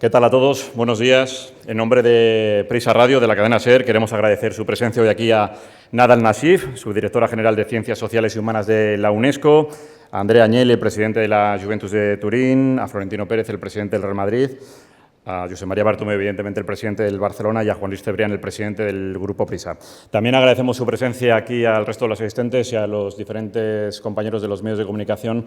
¿Qué tal a todos? Buenos días. En nombre de Prisa Radio, de la cadena SER, queremos agradecer su presencia hoy aquí a Nadal Nassif, subdirectora general de Ciencias Sociales y Humanas de la UNESCO, a Andrea Agnelli, el presidente de la Juventus de Turín, a Florentino Pérez, el presidente del Real Madrid, a José María Bartomeu, evidentemente el presidente del Barcelona, y a Juan Luis Cebrián, el presidente del Grupo Prisa. También agradecemos su presencia aquí al resto de los asistentes y a los diferentes compañeros de los medios de comunicación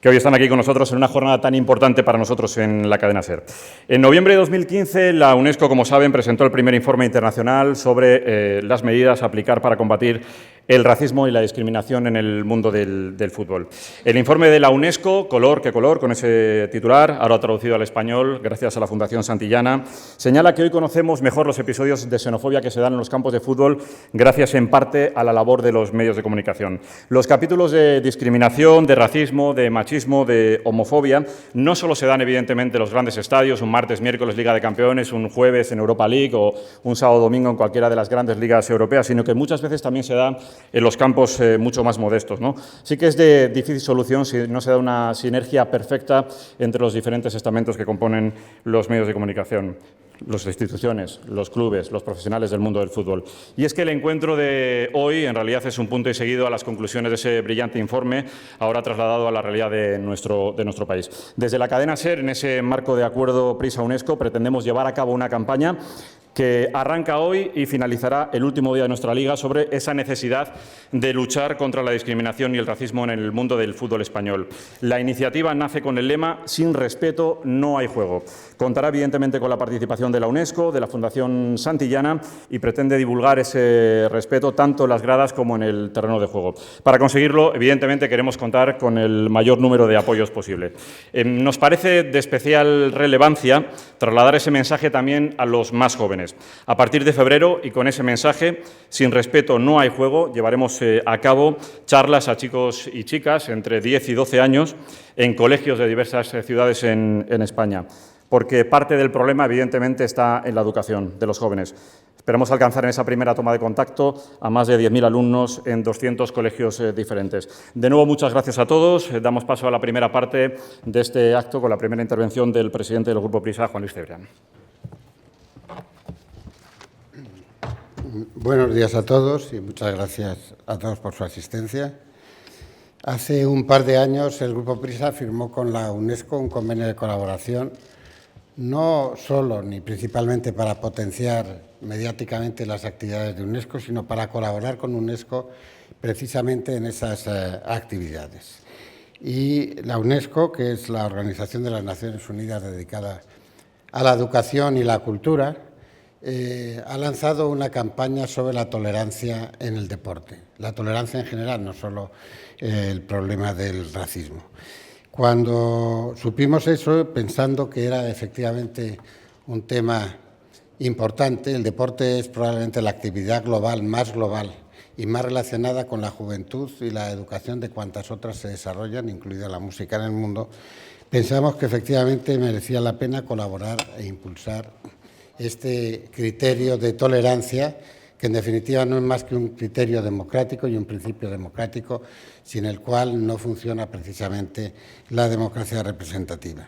que hoy están aquí con nosotros en una jornada tan importante para nosotros en la cadena SER. En noviembre de 2015, la UNESCO, como saben, presentó el primer informe internacional sobre las medidas a aplicar para combatir el racismo y la discriminación en el mundo del fútbol. El informe de la UNESCO, Color que color, con ese titular, ahora traducido al español, gracias a la Fundación Santillana, señala que hoy conocemos mejor los episodios de xenofobia que se dan en los campos de fútbol gracias en parte a la labor de los medios de comunicación. Los capítulos de discriminación, de racismo, de machismo, de homofobia, no solo se dan evidentemente en los grandes estadios, un martes, miércoles Liga de Campeones, un jueves en Europa League o un sábado domingo en cualquiera de las grandes ligas europeas, sino que muchas veces también se da en los campos mucho más modestos, ¿no? Sí que es de difícil solución si no se da una sinergia perfecta entre los diferentes estamentos que componen los medios de comunicación, las instituciones, los clubes, los profesionales del mundo del fútbol. Y es que el encuentro de hoy en realidad es un punto y seguido a las conclusiones de ese brillante informe, ahora trasladado a la realidad de nuestro país. Desde la cadena SER, en ese marco de acuerdo Prisa-UNESCO, pretendemos llevar a cabo una campaña que arranca hoy y finalizará el último día de nuestra Liga sobre esa necesidad de luchar contra la discriminación y el racismo en el mundo del fútbol español. La iniciativa nace con el lema «Sin respeto no hay juego». Contará evidentemente con la participación de la UNESCO, de la Fundación Santillana y pretende divulgar ese respeto tanto en las gradas como en el terreno de juego. Para conseguirlo, evidentemente, queremos contar con el mayor número de apoyos posible. Nos parece de especial relevancia trasladar ese mensaje también a los más jóvenes. A partir de febrero, y con ese mensaje, sin respeto no hay juego, llevaremos a cabo charlas a chicos y chicas entre 10 y 12 años en colegios de diversas ciudades en España, porque parte del problema, evidentemente, está en la educación de los jóvenes. Esperamos alcanzar en esa primera toma de contacto a más de 10.000 alumnos en 200 colegios diferentes. De nuevo, muchas gracias a todos. Damos paso a la primera parte de este acto con la primera intervención del presidente del Grupo Prisa, Juan Luis Cebrián. Buenos días a todos y muchas gracias a todos por su asistencia. Hace un par de años el Grupo Prisa firmó con la UNESCO un convenio de colaboración, no solo ni principalmente para potenciar mediáticamente las actividades de UNESCO, sino para colaborar con UNESCO precisamente en esas actividades. Y la UNESCO, que es la Organización de las Naciones Unidas dedicada a la educación y la cultura, ha lanzado una campaña sobre la tolerancia en el deporte. La tolerancia en general, no solo el problema del racismo. Cuando supimos eso, pensando que era efectivamente un tema importante, el deporte es probablemente la actividad global y más relacionada con la juventud y la educación de cuantas otras se desarrollan, incluida la música en el mundo, pensamos que efectivamente merecía la pena colaborar e impulsar este criterio de tolerancia, que en definitiva no es más que un criterio democrático y un principio democrático, sin el cual no funciona precisamente la democracia representativa.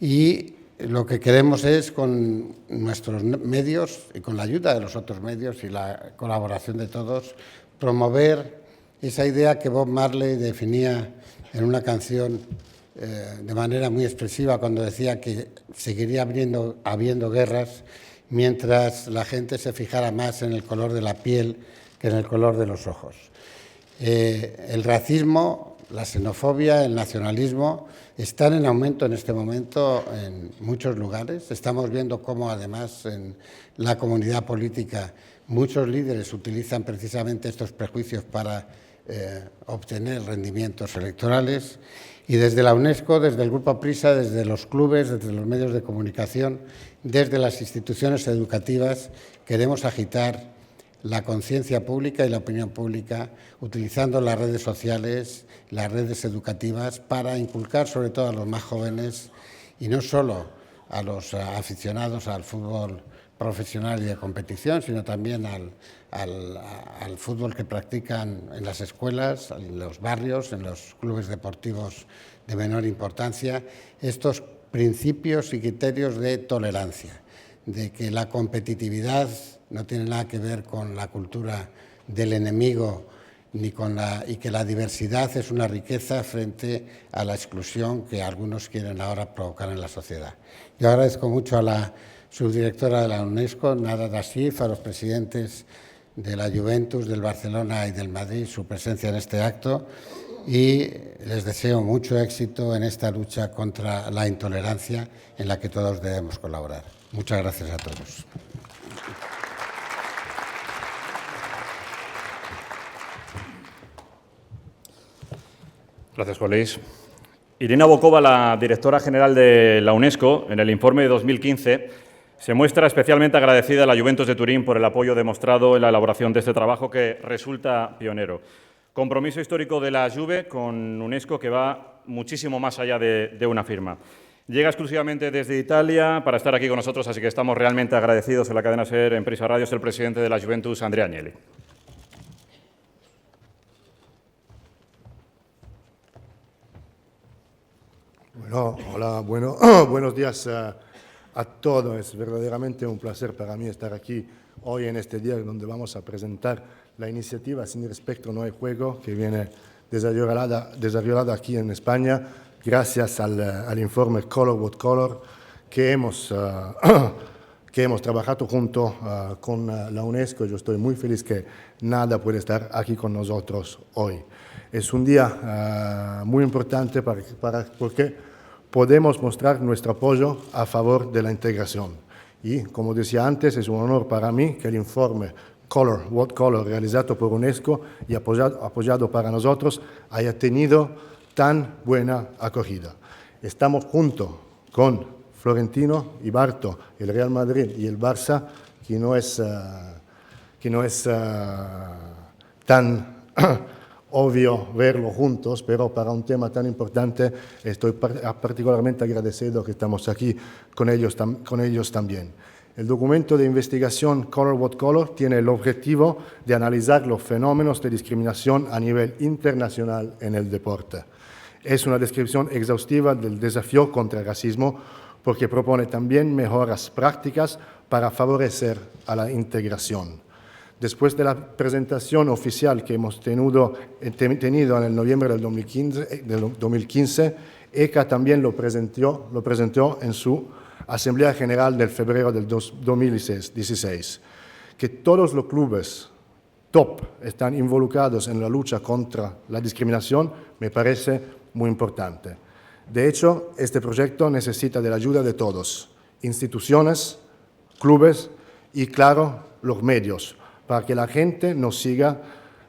Y lo que queremos es, con nuestros medios y con la ayuda de los otros medios y la colaboración de todos, promover esa idea que Bob Marley definía en una canción de manera muy expresiva cuando decía que seguiría habiendo guerras mientras la gente se fijara más en el color de la piel que en el color de los ojos. El racismo, la xenofobia, el nacionalismo están en aumento en este momento en muchos lugares. Estamos viendo cómo además en la comunidad política muchos líderes utilizan precisamente estos prejuicios para obtener rendimientos electorales. Y desde la UNESCO, desde el Grupo Prisa, desde los clubes, desde los medios de comunicación, desde las instituciones educativas, queremos agitar la conciencia pública y la opinión pública utilizando las redes sociales, las redes educativas, para inculcar sobre todo a los más jóvenes y no solo a los aficionados al fútbol profesional y de competición, sino también al fútbol que practican en las escuelas, en los barrios, en los clubes deportivos de menor importancia, estos principios y criterios de tolerancia, de que la competitividad no tiene nada que ver con la cultura del enemigo y que la diversidad es una riqueza frente a la exclusión que algunos quieren ahora provocar en la sociedad. Yo agradezco mucho a la subdirectora de la UNESCO, Nada Nassif, a los presidentes de la Juventus, del Barcelona y del Madrid su presencia en este acto y les deseo mucho éxito en esta lucha contra la intolerancia en la que todos debemos colaborar. Muchas gracias a todos. Gracias, Juan Luis. Irina Bokova, la directora general de la UNESCO, en el informe de 2015, se muestra especialmente agradecida a la Juventus de Turín por el apoyo demostrado en la elaboración de este trabajo que resulta pionero. Compromiso histórico de la Juve con UNESCO que va muchísimo más allá de una firma. Llega exclusivamente desde Italia para estar aquí con nosotros, así que estamos realmente agradecidos en la cadena SER, en Prisa Radio, es el presidente de la Juventus, Andrea Agnelli. Bueno, hola, buenos días a todos. Es verdaderamente un placer para mí estar aquí hoy en este día donde vamos a presentar la iniciativa Sin Espectro No Hay Juego, que viene desarrollada aquí en España gracias al informe Color What Color que hemos trabajado junto con la UNESCO. Yo estoy muy feliz que Nada puede estar aquí con nosotros hoy. Es un día muy importante porque podemos mostrar nuestro apoyo a favor de la integración. Y, como decía antes, es un honor para mí que el informe Color What Color, realizado por UNESCO y apoyado para nosotros, haya tenido tan buena acogida. Estamos junto con Florentino y Barto, el Real Madrid y el Barça, que no es tan obvio verlo juntos, pero para un tema tan importante estoy particularmente agradecido que estamos aquí con ellos también. El documento de investigación Color What Color tiene el objetivo de analizar los fenómenos de discriminación a nivel internacional en el deporte. Es una descripción exhaustiva del desafío contra el racismo porque propone también mejoras prácticas para favorecer a la integración. Después de la presentación oficial que hemos tenido en el noviembre del 2015, ECA también lo presentó en su Asamblea General del febrero del 2016. Que todos los clubes top están involucrados en la lucha contra la discriminación me parece muy importante. De hecho, este proyecto necesita de la ayuda de todos, instituciones, clubes y, claro, los medios. Para que la gente nos siga,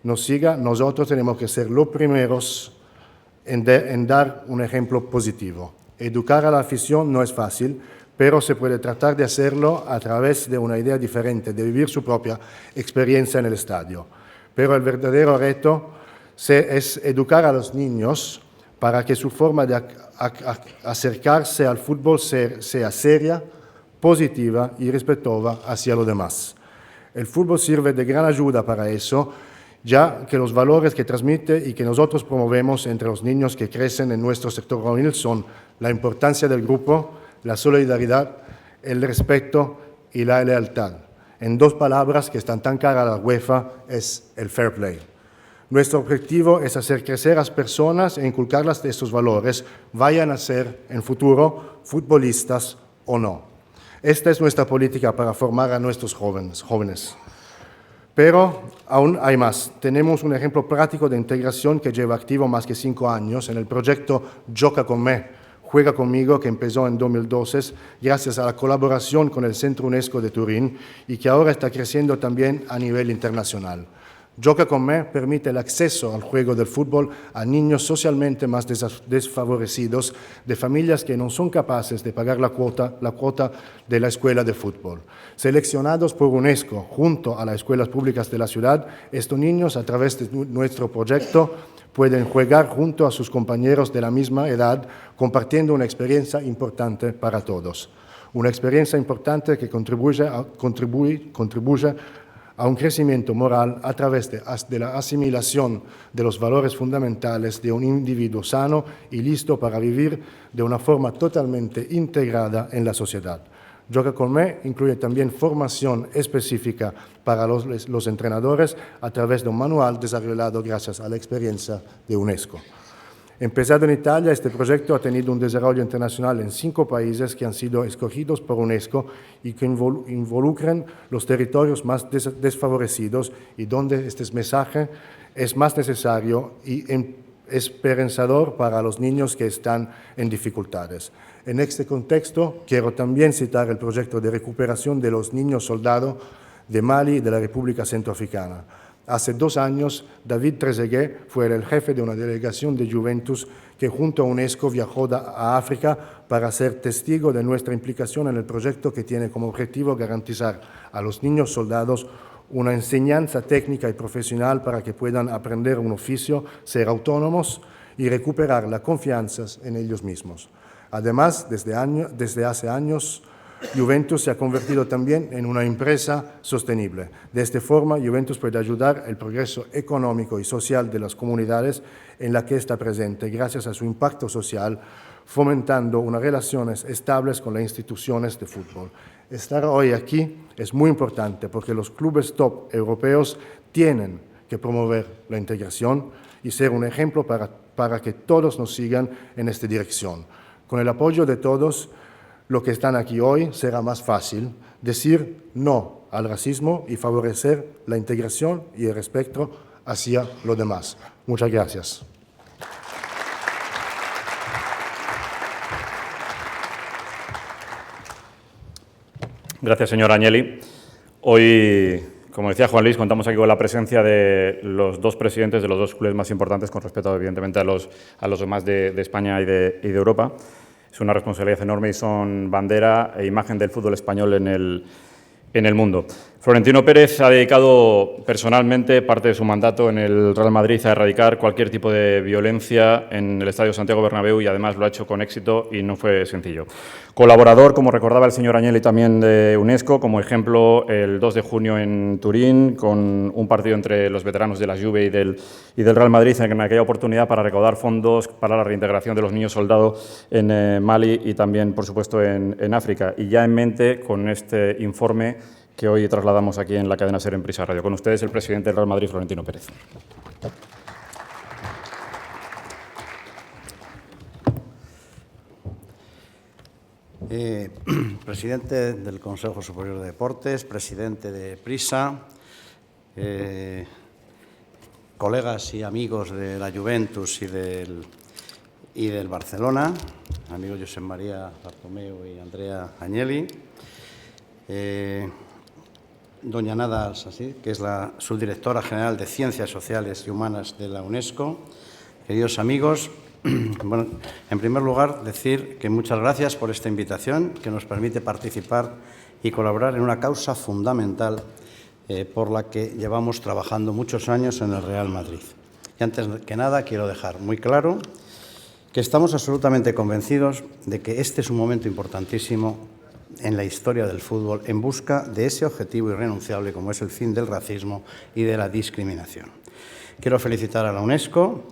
nosotros tenemos que ser los primeros en dar un ejemplo positivo. Educar a la afición no es fácil, pero se puede tratar de hacerlo a través de una idea diferente, de vivir su propia experiencia en el estadio. Pero el verdadero reto es educar a los niños para que su forma de acercarse al fútbol sea seria, positiva y respetuosa hacia los demás. El fútbol sirve de gran ayuda para eso, ya que los valores que transmite y que nosotros promovemos entre los niños que crecen en nuestro sector juvenil son la importancia del grupo, la solidaridad, el respeto y la lealtad. En dos palabras que están tan caras a la UEFA, es el fair play. Nuestro objetivo es hacer crecer a las personas e inculcarlas de estos valores, vayan a ser en futuro futbolistas o no. Esta es nuestra política para formar a nuestros jóvenes. Pero aún hay más. Tenemos un ejemplo práctico de integración que lleva activo más que 5 años en el proyecto Gioca con me, Juega conmigo, que empezó en 2012 gracias a la colaboración con el Centro UNESCO de Turín y que ahora está creciendo también a nivel internacional. Gioca con me permite el acceso al juego del fútbol a niños socialmente más desfavorecidos, de familias que no son capaces de pagar la cuota de la escuela de fútbol. Seleccionados por UNESCO junto a las escuelas públicas de la ciudad, estos niños, a través de nuestro proyecto, pueden jugar junto a sus compañeros de la misma edad, compartiendo una experiencia importante para todos. Una experiencia importante que contribuye a un crecimiento moral a través de la asimilación de los valores fundamentales de un individuo sano y listo para vivir de una forma totalmente integrada en la sociedad. Gioca con me incluye también formación específica para los entrenadores a través de un manual desarrollado gracias a la experiencia de UNESCO. Empezado en Italia, este proyecto ha tenido un desarrollo internacional en 5 países que han sido escogidos por UNESCO y que involucran los territorios más desfavorecidos y donde este mensaje es más necesario y esperanzador para los niños que están en dificultades. En este contexto, quiero también citar el proyecto de recuperación de los niños soldados de Mali y de la República Centroafricana. Hace 2 años, David Trezeguet fue el jefe de una delegación de Juventus que junto a UNESCO viajó a África para ser testigo de nuestra implicación en el proyecto que tiene como objetivo garantizar a los niños soldados una enseñanza técnica y profesional para que puedan aprender un oficio, ser autónomos y recuperar la confianza en ellos mismos. Además, desde hace años, Juventus se ha convertido también en una empresa sostenible. De esta forma, Juventus puede ayudar al progreso económico y social de las comunidades en las que está presente, gracias a su impacto social, fomentando unas relaciones estables con las instituciones de fútbol. Estar hoy aquí es muy importante porque los clubes top europeos tienen que promover la integración y ser un ejemplo para que todos nos sigan en esta dirección. Con el apoyo de todos, lo que están aquí hoy será más fácil decir no al racismo y favorecer la integración y el respeto hacia los demás. Muchas gracias. Gracias, señor Agnelli. Hoy, como decía Juan Luis, contamos aquí con la presencia de los 2 presidentes de los 2 clubes más importantes con respecto, evidentemente, a los demás de España y de Europa. Es una responsabilidad enorme y son bandera e imagen del fútbol español en el mundo. Florentino Pérez ha dedicado personalmente parte de su mandato en el Real Madrid a erradicar cualquier tipo de violencia en el Estadio Santiago Bernabéu y además lo ha hecho con éxito y no fue sencillo. Colaborador, como recordaba el señor Agnelli, también de UNESCO, como ejemplo el 2 de junio en Turín, con un partido entre los veteranos de la Juve y del Real Madrid en aquella oportunidad para recaudar fondos para la reintegración de los niños soldados en Mali y también, por supuesto, en África. Y ya en mente con este informe que hoy trasladamos aquí en la cadena SER en Prisa Radio. Con ustedes el presidente del Real Madrid, Florentino Pérez. Presidente del Consejo Superior de Deportes, presidente de Prisa, colegas y amigos de la Juventus y del Barcelona, amigos Josep María Bartomeu y Andrea Agnelli, doña Nada Al-Sassir, que es la subdirectora general de Ciencias Sociales y Humanas de la UNESCO. Queridos amigos, bueno, en primer lugar, decir que muchas gracias por esta invitación que nos permite participar y colaborar en una causa fundamental por la que llevamos trabajando muchos años en el Real Madrid. Y antes que nada, quiero dejar muy claro que estamos absolutamente convencidos de que este es un momento importantísimo en la historia del fútbol en busca de ese objetivo irrenunciable como es el fin del racismo y de la discriminación. Quiero felicitar a la UNESCO,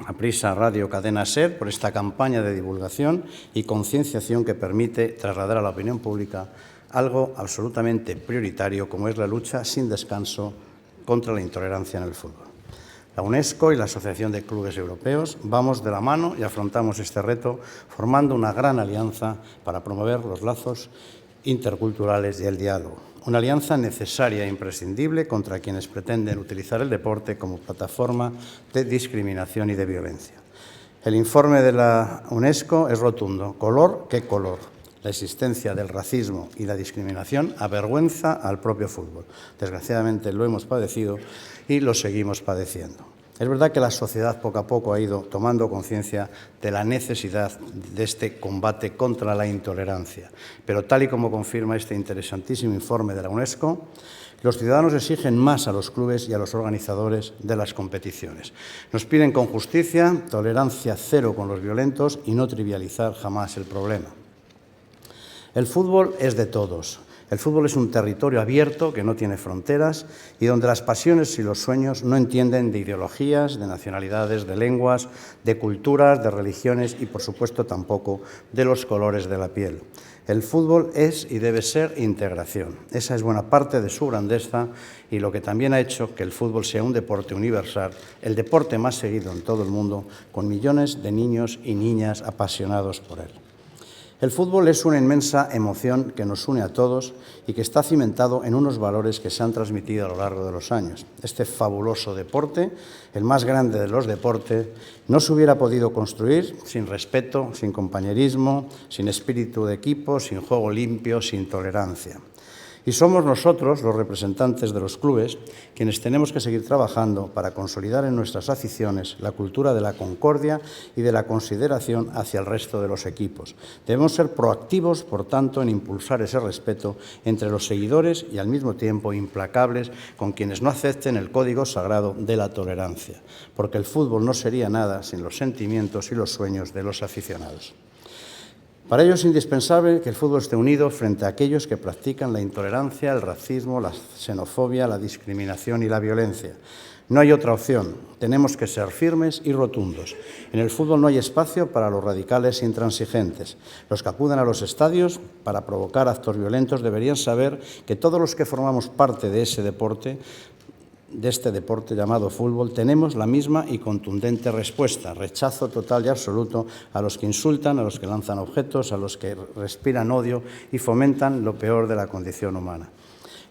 a Prisa Radio Cadena SER por esta campaña de divulgación y concienciación que permite trasladar a la opinión pública algo absolutamente prioritario como es la lucha sin descanso contra la intolerancia en el fútbol. La UNESCO y la Asociación de Clubes Europeos vamos de la mano y afrontamos este reto formando una gran alianza para promover los lazos interculturales y el diálogo. Una alianza necesaria e imprescindible contra quienes pretenden utilizar el deporte como plataforma de discriminación y de violencia. El informe de la UNESCO es rotundo. ¿Color? ¿Qué color? La existencia del racismo y la discriminación avergüenza al propio fútbol. Desgraciadamente lo hemos padecido y lo seguimos padeciendo. Es verdad que la sociedad poco a poco ha ido tomando conciencia de la necesidad de este combate contra la intolerancia, pero tal y como confirma este interesantísimo informe de la UNESCO, los ciudadanos exigen más a los clubes y a los organizadores de las competiciones. Nos piden con justicia, tolerancia cero con los violentos y no trivializar jamás el problema. El fútbol es de todos. El fútbol es un territorio abierto que no tiene fronteras y donde las pasiones y los sueños no entienden de ideologías, de nacionalidades, de lenguas, de culturas, de religiones y, por supuesto, tampoco de los colores de la piel. El fútbol es y debe ser integración. Esa es buena parte de su grandeza y lo que también ha hecho que el fútbol sea un deporte universal, el deporte más seguido en todo el mundo, con millones de niños y niñas apasionados por él. El fútbol es una inmensa emoción que nos une a todos y que está cimentado en unos valores que se han transmitido a lo largo de los años. Este fabuloso deporte, el más grande de los deportes, no se hubiera podido construir sin respeto, sin compañerismo, sin espíritu de equipo, sin juego limpio, sin tolerancia. Y somos nosotros, los representantes de los clubes, quienes tenemos que seguir trabajando para consolidar en nuestras aficiones la cultura de la concordia y de la consideración hacia el resto de los equipos. Debemos ser proactivos, por tanto, en impulsar ese respeto entre los seguidores y, al mismo tiempo, implacables con quienes no acepten el código sagrado de la tolerancia, porque el fútbol no sería nada sin los sentimientos y los sueños de los aficionados. Para ello es indispensable que el fútbol esté unido frente a aquellos que practican la intolerancia, el racismo, la xenofobia, la discriminación y la violencia. No hay otra opción. Tenemos que ser firmes y rotundos. En el fútbol no hay espacio para los radicales intransigentes. Los que acuden a los estadios para provocar actos violentos deberían saber que todos los que formamos parte de este deporte llamado fútbol, tenemos la misma y contundente respuesta: rechazo total y absoluto a los que insultan, a los que lanzan objetos, a los que respiran odio y fomentan lo peor de la condición humana.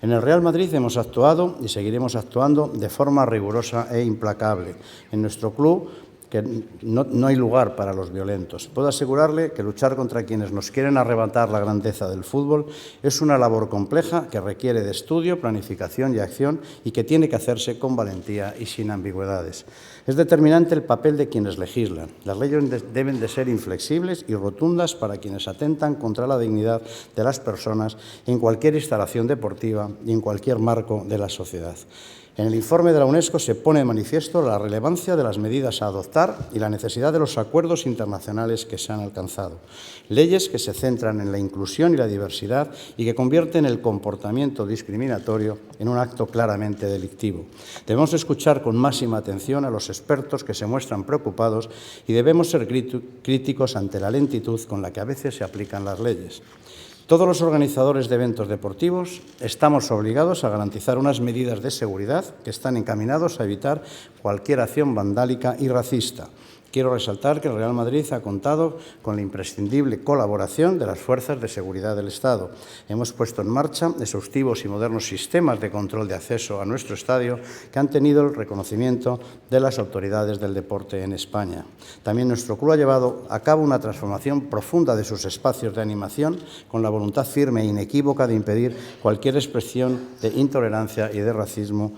En el Real Madrid hemos actuado y seguiremos actuando de forma rigurosa e implacable. En nuestro club que no hay lugar para los violentos. Puedo asegurarle que luchar contra quienes nos quieren arrebatar la grandeza del fútbol es una labor compleja que requiere de estudio, planificación y acción y que tiene que hacerse con valentía y sin ambigüedades. Es determinante el papel de quienes legislan. Las leyes deben de ser inflexibles y rotundas para quienes atentan contra la dignidad de las personas en cualquier instalación deportiva y en cualquier marco de la sociedad. En el informe de la UNESCO se pone de manifiesto la relevancia de las medidas a adoptar y la necesidad de los acuerdos internacionales que se han alcanzado. Leyes que se centran en la inclusión y la diversidad y que convierten el comportamiento discriminatorio en un acto claramente delictivo. Debemos escuchar con máxima atención a los expertos que se muestran preocupados y debemos ser críticos ante la lentitud con la que a veces se aplican las leyes. Todos los organizadores de eventos deportivos estamos obligados a garantizar unas medidas de seguridad que están encaminados a evitar cualquier acción vandálica y racista. Quiero resaltar que el Real Madrid ha contado con la imprescindible colaboración de las fuerzas de seguridad del Estado. Hemos puesto en marcha exhaustivos y modernos sistemas de control de acceso a nuestro estadio que han tenido el reconocimiento de las autoridades del deporte en España. También nuestro club ha llevado a cabo una transformación profunda de sus espacios de animación con la voluntad firme e inequívoca de impedir cualquier expresión de intolerancia y de racismo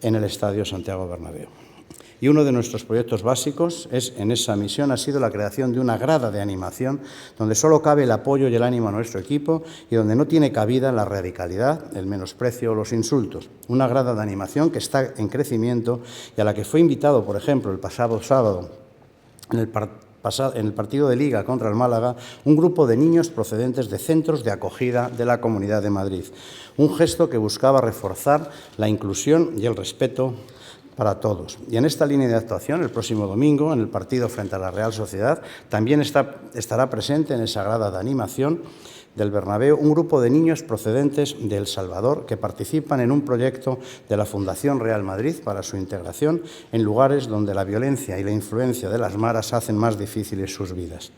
en el Estadio Santiago Bernabéu. Y uno de nuestros proyectos básicos en esa misión ha sido la creación de una grada de animación donde solo cabe el apoyo y el ánimo a nuestro equipo y donde no tiene cabida la radicalidad, el menosprecio o los insultos. Una grada de animación que está en crecimiento y a la que fue invitado, por ejemplo, el pasado sábado en el partido de Liga contra el Málaga, un grupo de niños procedentes de centros de acogida de la Comunidad de Madrid. Un gesto que buscaba reforzar la inclusión y el respeto para todos. Y en esta línea de actuación, el próximo domingo, en el partido frente a la Real Sociedad, también estará presente en esa grada de animación del Bernabéu un grupo de niños procedentes de El Salvador que participan en un proyecto de la Fundación Real Madrid para su integración en lugares donde la violencia y la influencia de las maras hacen más difíciles sus vidas.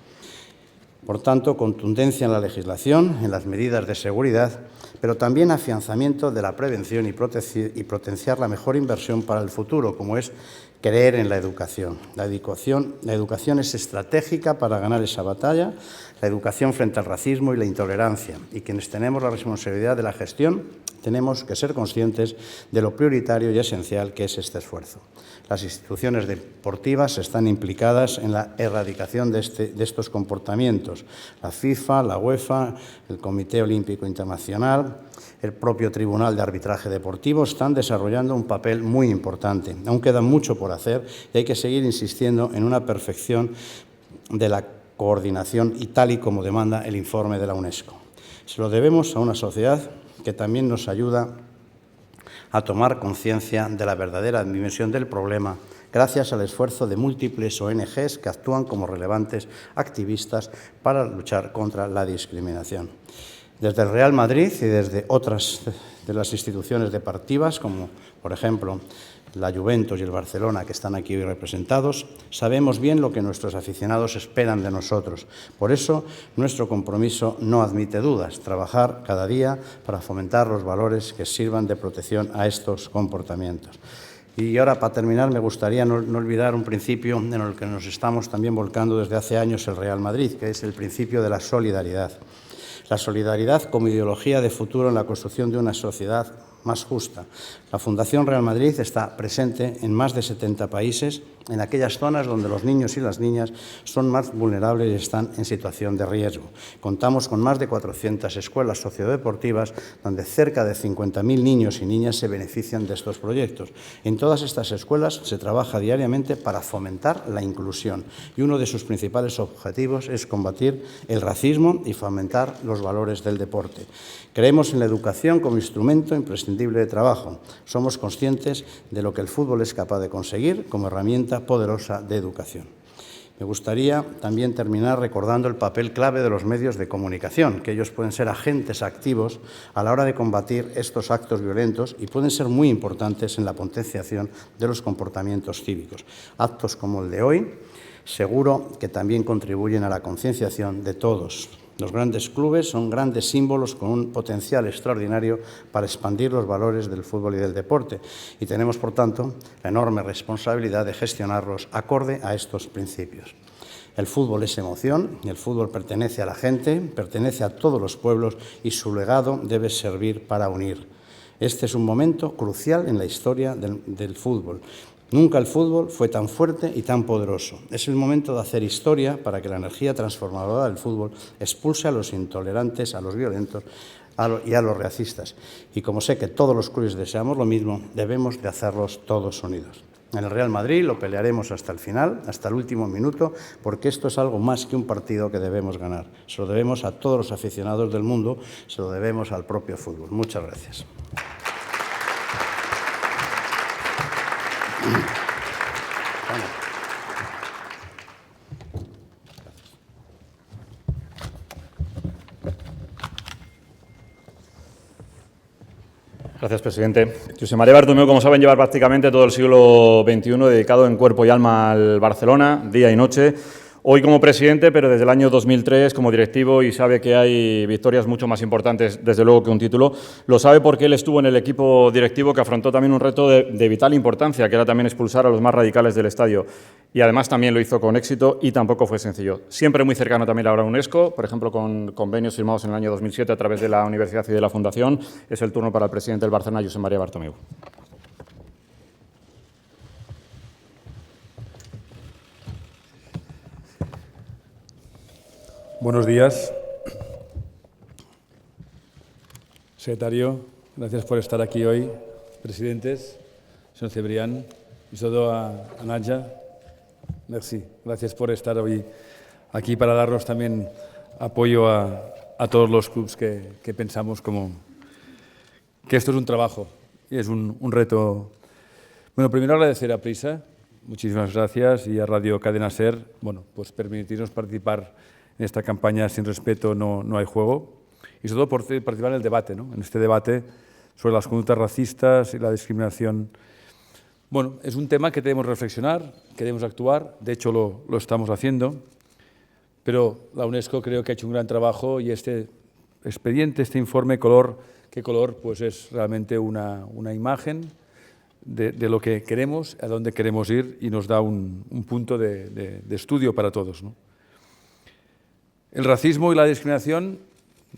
Por tanto, contundencia en la legislación, en las medidas de seguridad, pero también afianzamiento de la prevención y potenciar la mejor inversión para el futuro, como es creer en la educación. La educación es estratégica para ganar esa batalla, la educación frente al racismo y la intolerancia. Y quienes tenemos la responsabilidad de la gestión tenemos que ser conscientes de lo prioritario y esencial que es este esfuerzo. Las instituciones deportivas están implicadas en la erradicación de estos comportamientos. La FIFA, la UEFA, el Comité Olímpico Internacional, el propio Tribunal de Arbitraje Deportivo están desarrollando un papel muy importante. Aún queda mucho por hacer y hay que seguir insistiendo en una perfección de la coordinación y tal y como demanda el informe de la UNESCO. Se lo debemos a una sociedad que también nos ayuda a tomar conciencia de la verdadera dimensión del problema, gracias al esfuerzo de múltiples ONGs que actúan como relevantes activistas para luchar contra la discriminación. Desde el Real Madrid y desde otras de las instituciones deportivas, como por ejemplo la Juventus y el Barcelona, que están aquí hoy representados, sabemos bien lo que nuestros aficionados esperan de nosotros. Por eso, nuestro compromiso no admite dudas: trabajar cada día para fomentar los valores que sirvan de protección a estos comportamientos. Y ahora, para terminar, me gustaría no olvidar un principio en el que nos estamos también volcando desde hace años el Real Madrid, que es el principio de la solidaridad. La solidaridad como ideología de futuro en la construcción de una sociedad más justa. La Fundación Real Madrid está presente en más de 70 países, en aquellas zonas donde los niños y las niñas son más vulnerables y están en situación de riesgo. Contamos con más de 400 escuelas sociodeportivas, donde cerca de 50.000 niños y niñas se benefician de estos proyectos. En todas estas escuelas se trabaja diariamente para fomentar la inclusión, y uno de sus principales objetivos es combatir el racismo y fomentar los valores del deporte. Creemos en la educación como instrumento imprescindible de trabajo. Somos conscientes de lo que el fútbol es capaz de conseguir como herramienta poderosa de educación. Me gustaría también terminar recordando el papel clave de los medios de comunicación, que ellos pueden ser agentes activos a la hora de combatir estos actos violentos y pueden ser muy importantes en la potenciación de los comportamientos cívicos. Actos como el de hoy seguro que también contribuyen a la concienciación de todos. Los grandes clubes son grandes símbolos con un potencial extraordinario para expandir los valores del fútbol y del deporte, y tenemos, por tanto, la enorme responsabilidad de gestionarlos acorde a estos principios. El fútbol es emoción, el fútbol pertenece a la gente, pertenece a todos los pueblos, y su legado debe servir para unir. Este es un momento crucial en la historia del fútbol. Nunca el fútbol fue tan fuerte y tan poderoso. Es el momento de hacer historia para que la energía transformadora del fútbol expulse a los intolerantes, a los violentos y a los racistas. Y como sé que todos los clubes deseamos lo mismo, debemos de hacerlos todos unidos. En el Real Madrid lo pelearemos hasta el final, hasta el último minuto, porque esto es algo más que un partido que debemos ganar. Se lo debemos a todos los aficionados del mundo, se lo debemos al propio fútbol. Muchas gracias. Gracias, presidente. Josep María Bartomeu, como saben, lleva prácticamente todo el siglo XXI dedicado en cuerpo y alma al Barcelona, día y noche. Hoy como presidente, pero desde el año 2003 como directivo, y sabe que hay victorias mucho más importantes, desde luego, que un título. Lo sabe porque él estuvo en el equipo directivo que afrontó también un reto de vital importancia, que era también expulsar a los más radicales del estadio. Y además también lo hizo con éxito y tampoco fue sencillo. Siempre muy cercano también a la UNESCO, por ejemplo, con convenios firmados en el año 2007 a través de la Universidad y de la Fundación. Es el turno para el presidente del Barcelona, Josep María Bartomeu. Buenos días. Secretario, gracias por estar aquí hoy. Presidentes, señor Cebrián, y sobre todo a Nadja, merci. Gracias por estar hoy aquí para darnos también apoyo a todos los clubes que pensamos que esto es un trabajo y es un reto. Bueno, primero agradecer a Prisa, muchísimas gracias, y a Radio Cadena SER, bueno, pues permitirnos participar en esta campaña Sin respeto no hay juego, y sobre todo por participar en el debate, ¿no? En este debate sobre las conductas racistas y la discriminación. Bueno, es un tema que debemos reflexionar, que debemos actuar, de hecho lo estamos haciendo, pero la UNESCO creo que ha hecho un gran trabajo, y este expediente, este informe, ¿qué color? Pues es realmente una imagen de lo que queremos, a dónde queremos ir, y nos da un punto de estudio para todos, ¿no? El racismo y la discriminación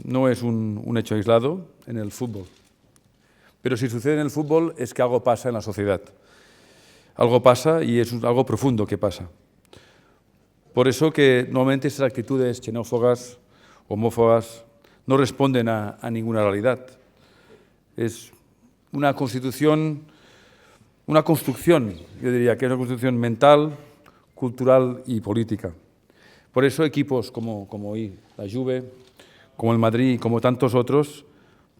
no es un hecho aislado en el fútbol, pero si sucede en el fútbol es que algo pasa en la sociedad. Algo pasa, y es algo profundo que pasa. Por eso que normalmente esas actitudes xenófobas, homófobas, no responden a ninguna realidad. Es una construcción, yo diría que es una construcción mental, cultural y política. Por eso equipos como hoy la Juve, como el Madrid y como tantos otros,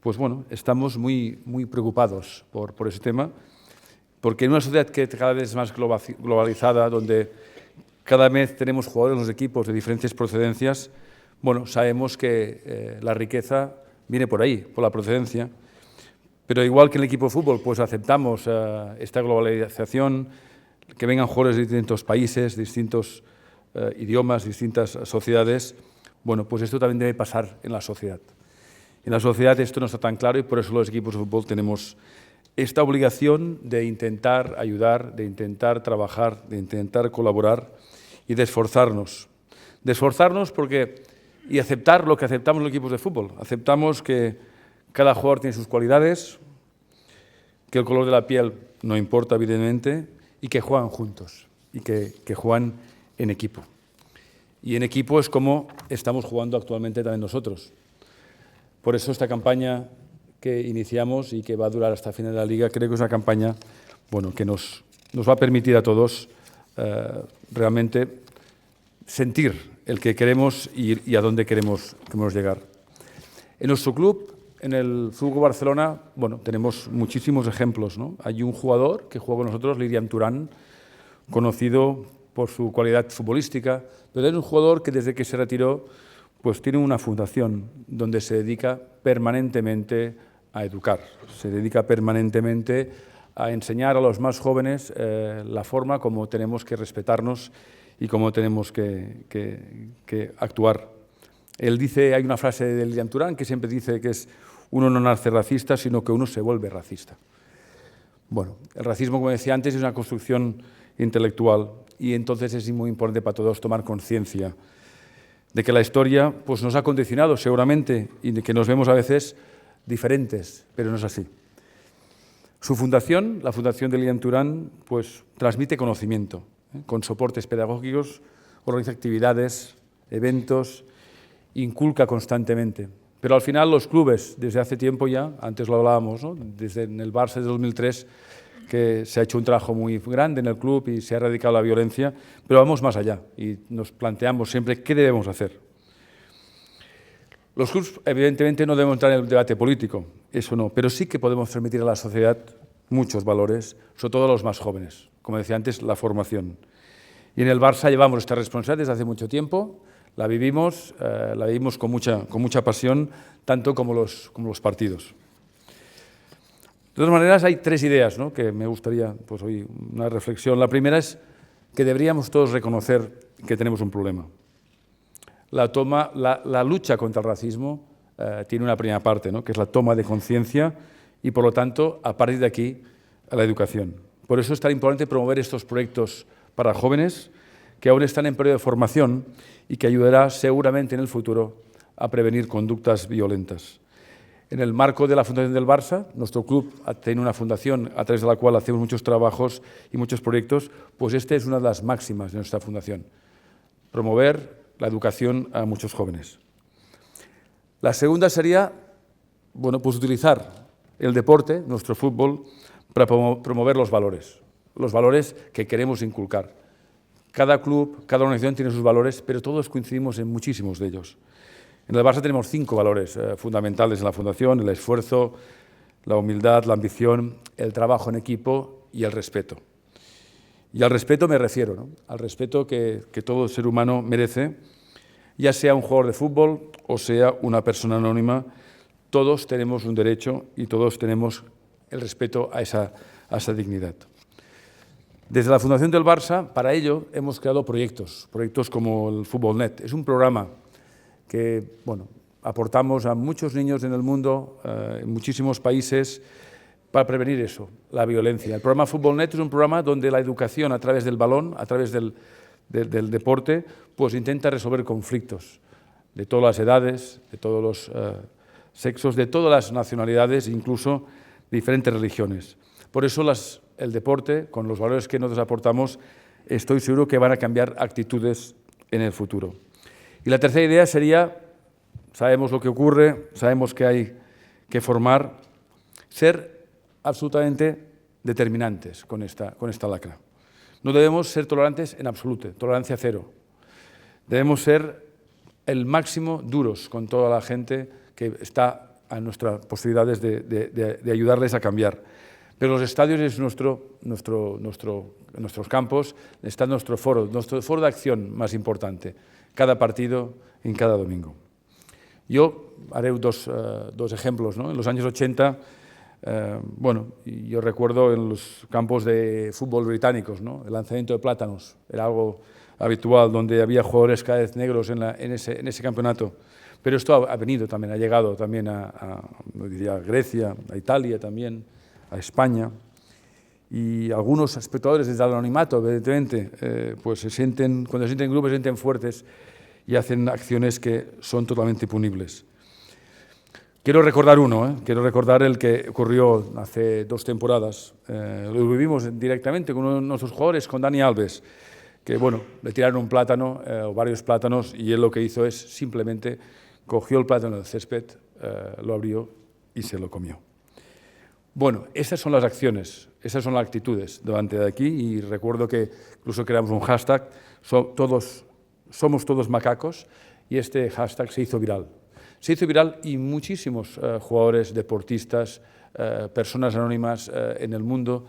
pues bueno, estamos muy preocupados por ese tema, porque en una sociedad que cada vez es más globalizada, donde cada vez tenemos jugadores en los equipos de diferentes procedencias, bueno, sabemos que la riqueza viene por ahí, por la procedencia, pero igual que en el equipo de fútbol, pues aceptamos esta globalización, que vengan jugadores de distintos países, distintos idiomas, distintas sociedades. Bueno, pues esto también debe pasar en la sociedad. En la sociedad esto no está tan claro y por eso los equipos de fútbol tenemos esta obligación de intentar ayudar, de intentar trabajar, de intentar colaborar y de esforzarnos. De esforzarnos y aceptar lo que aceptamos los equipos de fútbol. Aceptamos que cada jugador tiene sus cualidades, que el color de la piel no importa, evidentemente, y que juegan juntos y que juegan en equipo. Y en equipo es como estamos jugando actualmente también nosotros. Por eso esta campaña que iniciamos y que va a durar hasta el final de la Liga, creo que es una campaña que nos va a permitir a todos realmente sentir el que queremos y a dónde queremos llegar. En nuestro club, en el Fútbol Barcelona, tenemos muchísimos ejemplos, ¿no? Hay un jugador que juega con nosotros, Lilian Thuram, conocido por su cualidad futbolística, pero es un jugador que desde que se retiró pues tiene una fundación donde se dedica permanentemente a educar, se dedica permanentemente a enseñar a los más jóvenes la forma como tenemos que respetarnos y cómo tenemos que actuar. Él dice, hay una frase de Lilian Thuram que siempre dice que es uno no nace racista, sino que uno se vuelve racista. Bueno, el racismo, como decía antes, es una construcción intelectual y entonces es muy importante para todos tomar conciencia de que la historia pues, nos ha condicionado seguramente y de que nos vemos a veces diferentes, pero no es así. Su fundación, la Fundación de Lilian Thuram, pues transmite conocimiento, con soportes pedagógicos, organiza actividades, eventos, inculca constantemente. Pero al final los clubes, desde hace tiempo ya, antes lo hablábamos, ¿no? Desde en el Barça de 2003, que se ha hecho un trabajo muy grande en el club y se ha erradicado la violencia, pero vamos más allá y nos planteamos siempre qué debemos hacer. Los clubes, evidentemente, no debemos entrar en el debate político, eso no, pero sí que podemos transmitir a la sociedad muchos valores, sobre todo a los más jóvenes, como decía antes, la formación. Y en el Barça llevamos esta responsabilidad desde hace mucho tiempo, la vivimos con mucha pasión, tanto como los partidos. De todas maneras, hay tres ideas, ¿no?, que me gustaría, pues hoy, una reflexión. La primera es que deberíamos todos reconocer que tenemos un problema. La lucha contra el racismo tiene una primera parte, ¿no?, que es la toma de conciencia y, por lo tanto, a partir de aquí, la educación. Por eso es tan importante promover estos proyectos para jóvenes que aún están en periodo de formación y que ayudará seguramente en el futuro a prevenir conductas violentas. En el marco de la Fundación del Barça, nuestro club tiene una fundación a través de la cual hacemos muchos trabajos y muchos proyectos, pues esta es una de las máximas de nuestra fundación, promover la educación a muchos jóvenes. La segunda sería, pues utilizar el deporte, nuestro fútbol, para promover los valores que queremos inculcar. Cada club, cada organización tiene sus valores, pero todos coincidimos en muchísimos de ellos. En el Barça tenemos 5 valores fundamentales en la Fundación: el esfuerzo, la humildad, la ambición, el trabajo en equipo y el respeto. Y al respeto me refiero, ¿no?, al respeto que todo ser humano merece, ya sea un jugador de fútbol o sea una persona anónima. Todos tenemos un derecho y todos tenemos el respeto a esa dignidad. Desde la Fundación del Barça, para ello, hemos creado proyectos como el FútbolNet. Es un programa que aportamos a muchos niños en el mundo, en muchísimos países, para prevenir eso, la violencia. El programa FútbolNet es un programa donde la educación a través del balón, a través del deporte, pues intenta resolver conflictos de todas las edades, de todos los sexos, de todas las nacionalidades, incluso de diferentes religiones. Por eso el deporte, con los valores que nosotros aportamos, estoy seguro que van a cambiar actitudes en el futuro. Y la tercera idea sería, sabemos lo que ocurre, sabemos que hay que formar, ser absolutamente determinantes con esta lacra. No debemos ser tolerantes en absoluto, tolerancia cero. Debemos ser el máximo duros con toda la gente que está a nuestras posibilidades de ayudarles a cambiar. Pero los estadios es nuestros campos, está nuestro foro de acción más importante, cada partido en cada domingo. Yo haré dos ejemplos, ¿no? En los años 80, yo recuerdo en los campos de fútbol británicos, ¿no? El lanzamiento de plátanos era algo habitual, donde había jugadores cada vez negros en ese campeonato. Pero esto ha venido también, ha llegado también a Grecia, a Italia también, a España. Y algunos espectadores desde el anonimato, evidentemente, pues cuando se sienten en grupos, se sienten fuertes y hacen acciones que son totalmente punibles. Quiero recordar quiero recordar el que ocurrió hace 2 temporadas. Lo vivimos directamente con uno de nuestros jugadores, con Dani Alves, que le tiraron un plátano o varios plátanos y él lo que hizo es simplemente cogió el plátano del césped, lo abrió y se lo comió. Esas son las acciones, esas son las actitudes delante de aquí y recuerdo que incluso creamos un hashtag, somos todos macacos, y este hashtag se hizo viral. Se hizo viral y muchísimos jugadores, deportistas, personas anónimas en el mundo,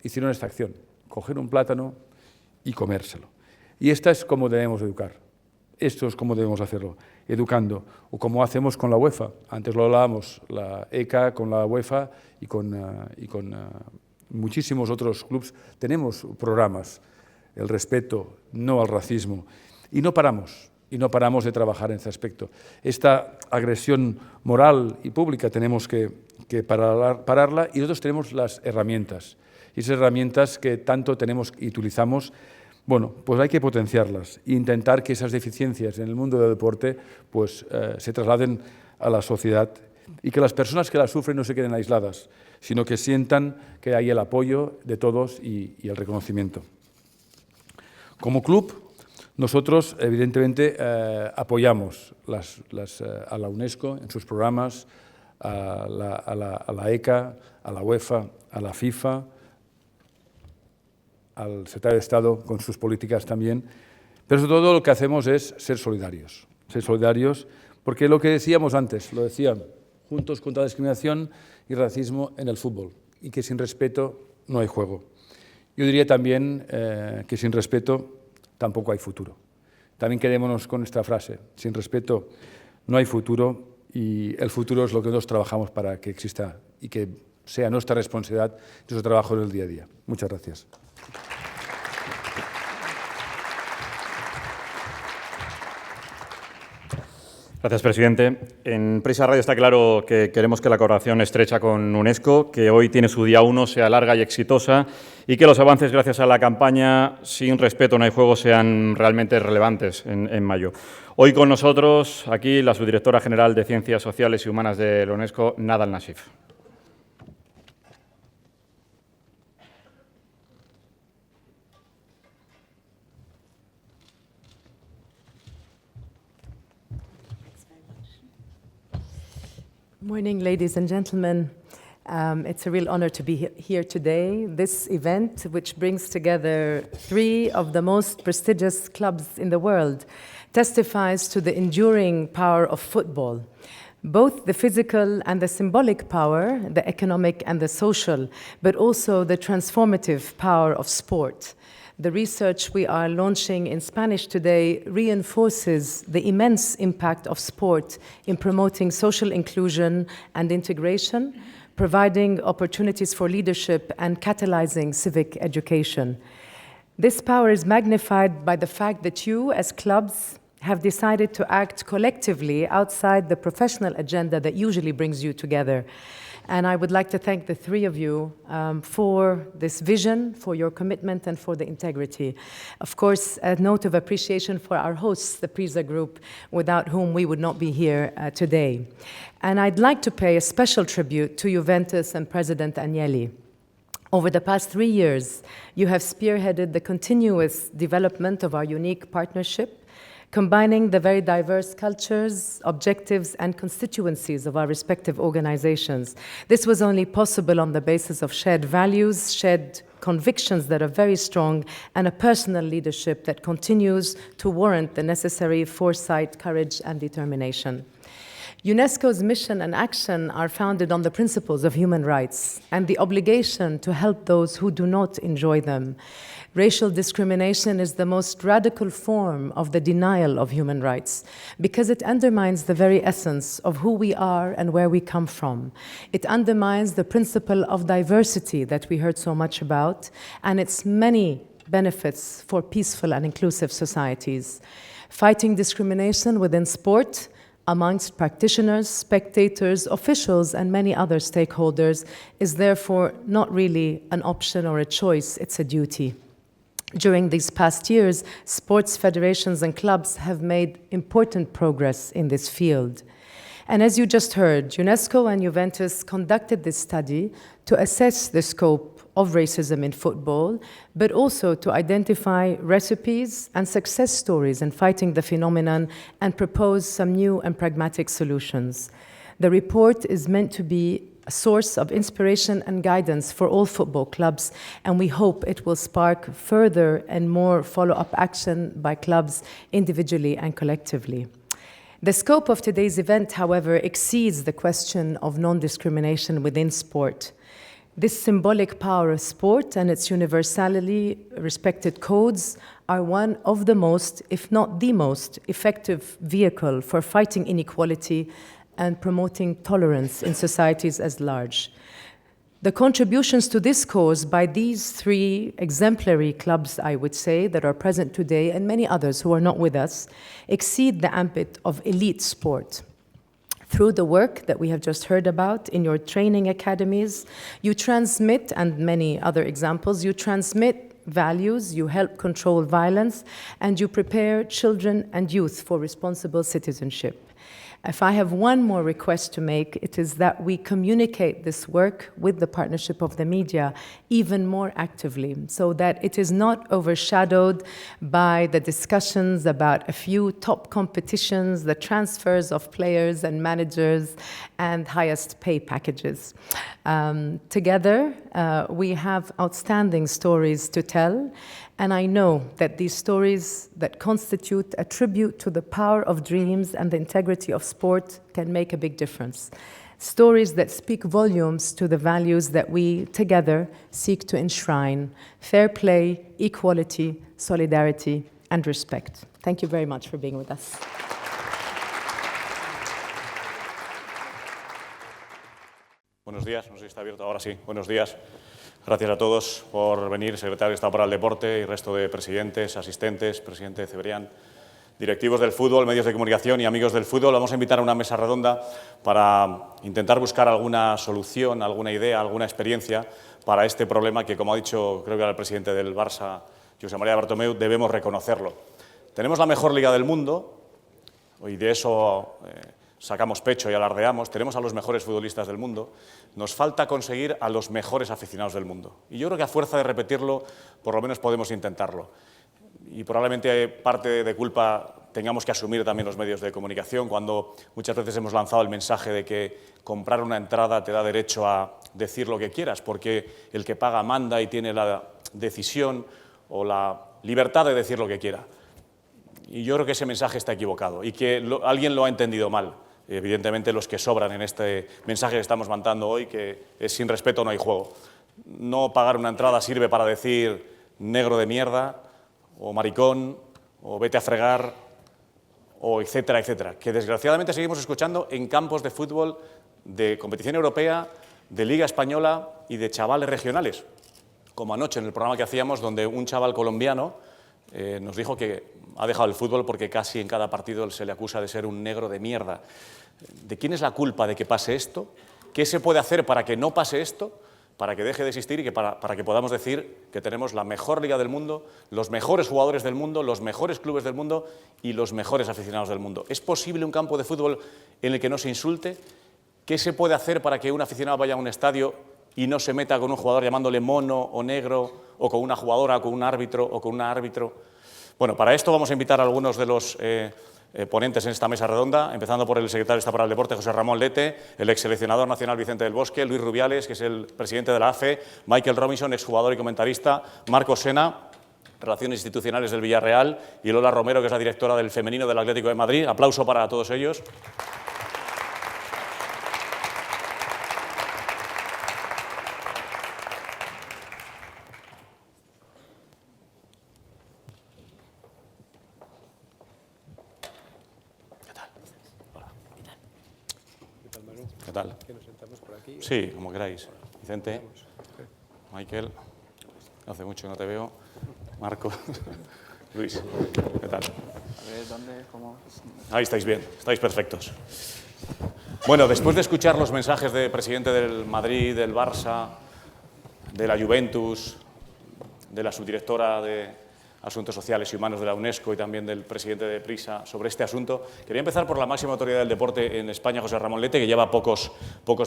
hicieron esta acción, coger un plátano y comérselo. Y esta es como debemos educar, esto es como debemos hacerlo, educando, o como hacemos con la UEFA. Antes lo hablábamos, la ECA con la UEFA y con muchísimos otros clubes tenemos programas, el respeto, no al racismo, y no paramos de trabajar en ese aspecto. Esta agresión moral y pública tenemos que pararla y nosotros tenemos las herramientas. Y esas herramientas que tanto tenemos y utilizamos, pues hay que potenciarlas e intentar que esas deficiencias en el mundo del deporte se trasladen a la sociedad y que las personas que las sufren no se queden aisladas, sino que sientan que hay el apoyo de todos y el reconocimiento. Como club, nosotros, evidentemente, apoyamos a la UNESCO en sus programas, a la ECA, a la UEFA, a la FIFA, al Secretario de Estado con sus políticas también, pero sobre todo lo que hacemos es ser solidarios, porque lo que decíamos antes, lo decían, juntos contra la discriminación y racismo en el fútbol, y que sin respeto no hay juego. Yo diría también que sin respeto tampoco hay futuro. También quedémonos con esta frase, sin respeto no hay futuro, y el futuro es lo que nosotros trabajamos para que exista y que sea nuestra responsabilidad, nuestro trabajo en el día a día. Muchas gracias. Gracias, presidente. En Prisa Radio está claro que queremos que la colaboración estrecha con UNESCO, que hoy tiene su día 1, sea larga y exitosa, y que los avances gracias a la campaña Sin respeto no hay juego sean realmente relevantes en mayo. Hoy con nosotros, aquí, la subdirectora general de Ciencias Sociales y Humanas de la UNESCO, Nada Al-Nashif. Morning, ladies and gentlemen. It's a real honor to be here today. This event, which brings together 3 of the most prestigious clubs in the world, testifies to the enduring power of football, both the physical and the symbolic power, the economic and the social, but also the transformative power of sport. The research we are launching in Spanish today reinforces the immense impact of sport in promoting social inclusion and integration, providing opportunities for leadership and catalyzing civic education. This power is magnified by the fact that you, as clubs, have decided to act collectively outside the professional agenda that usually brings you together. And I would like to thank the 3 of you for this vision, for your commitment, and for the integrity. Of course, a note of appreciation for our hosts, the PRISA Group, without whom we would not be here today. And I'd like to pay a special tribute to Juventus and President Agnelli. Over the past 3 years, you have spearheaded the continuous development of our unique partnership, combining the very diverse cultures, objectives, and constituencies of our respective organizations. This was only possible on the basis of shared values, shared convictions that are very strong, and a personal leadership that continues to warrant the necessary foresight, courage, and determination. UNESCO's mission and action are founded on the principles of human rights and the obligation to help those who do not enjoy them. Racial discrimination is the most radical form of the denial of human rights because it undermines the very essence of who we are and where we come from. It undermines the principle of diversity that we heard so much about and its many benefits for peaceful and inclusive societies. Fighting discrimination within sport, amongst practitioners, spectators, officials, and many other stakeholders is therefore not really an option or a choice, it's a duty. During these past years, sports federations and clubs have made important progress in this field. And as you just heard, UNESCO and Juventus conducted this study to assess the scope of racism in football, but also to identify recipes and success stories in fighting the phenomenon and propose some new and pragmatic solutions. The report is meant to be a source of inspiration and guidance for all football clubs, and we hope it will spark further and more follow-up action by clubs individually and collectively. The scope of today's event, however, exceeds the question of non-discrimination within sport. This symbolic power of sport and its universally respected codes are one of the most, if not the most, effective vehicle for fighting inequality and promoting tolerance in societies as large. The contributions to this cause by these three exemplary clubs, I would say, that are present today, and many others who are not with us, exceed the ambit of elite sport. Through the work that we have just heard about in your training academies, you transmit, and many other examples, you transmit values, you help control violence, and you prepare children and youth for responsible citizenship. If I have one more request to make, it is that we communicate this work with the partnership of the media even more actively, so that it is not overshadowed by the discussions about a few top competitions, the transfers of players and managers, and highest pay packages. Together, we have outstanding stories to tell, and I know that these stories that constitute a tribute to the power of dreams and the integrity of sport can make a big difference. Stories that speak volumes to the values that we together seek to enshrine: fair play, equality, solidarity, and respect. Thank you very much for being with us. Buenos días, no sé si está abierto, ahora sí. Buenos días. Gracias a todos por venir, secretario de Estado para el Deporte y resto de presidentes, asistentes, presidente Cebrián, directivos del fútbol, medios de comunicación y amigos del fútbol. Vamos a invitar a una mesa redonda para intentar buscar alguna solución, alguna idea, alguna experiencia para este problema que, como ha dicho, creo que era el presidente del Barça, José María Bartomeu, debemos reconocerlo. Tenemos la mejor liga del mundo y de eso sacamos pecho y alardeamos. Tenemos a los mejores futbolistas del mundo. Nos falta conseguir a los mejores aficionados del mundo. Y yo creo que a fuerza de repetirlo, por lo menos podemos intentarlo. Y probablemente parte de culpa tengamos que asumir también los medios de comunicación, cuando muchas veces hemos lanzado el mensaje de que comprar una entrada te da derecho a decir lo que quieras, porque el que paga manda y tiene la decisión o la libertad de decir lo que quiera. Y yo creo que ese mensaje está equivocado y que alguien lo ha entendido mal. Evidentemente los que sobran en este mensaje que estamos mandando hoy, que es sin respeto no hay juego. No pagar una entrada sirve para decir negro de mierda, o maricón, o vete a fregar, o etcétera, etcétera, que desgraciadamente seguimos escuchando en campos de fútbol de competición europea, de Liga Española y de chavales regionales, como anoche en el programa que hacíamos, donde un chaval colombiano nos dijo que ha dejado el fútbol porque casi en cada partido se le acusa de ser un negro de mierda. ¿De quién es la culpa de que pase esto? ¿Qué se puede hacer para que no pase esto? Para que deje de existir y que para que podamos decir que tenemos la mejor liga del mundo, los mejores jugadores del mundo, los mejores clubes del mundo y los mejores aficionados del mundo. ¿Es posible un campo de fútbol en el que no se insulte? ¿Qué se puede hacer para que un aficionado vaya a un estadio y no se meta con un jugador llamándole mono o negro, o con una jugadora, o con un árbitro, o con un árbitro? Bueno, para esto vamos a invitar a algunos de los ponentes en esta mesa redonda, empezando por el secretario de Estado para el Deporte, José Ramón Lete, el exseleccionador nacional Vicente del Bosque, Luis Rubiales, que es el presidente de la AFE, Michael Robinson, exjugador y comentarista, Marcos Sena, Relaciones Institucionales del Villarreal, y Lola Romero, que es la directora del femenino del Atlético de Madrid. Aplauso para todos ellos. ¿Qué tal? Que nos sentamos por aquí. Sí, como queráis. Vicente, Michael, hace mucho que no te veo. Marco, Luis, ¿qué tal? A ver, ¿dónde? ¿Cómo? Ahí estáis bien, estáis perfectos. Bueno, después de escuchar los mensajes del presidente del Madrid, del Barça, de la Juventus, de la subdirectora de Asuntos Sociales y Humanos de la UNESCO y también del presidente de Prisa sobre este asunto, quería empezar por la máxima autoridad del deporte en España, José Ramón Lete, que lleva pocos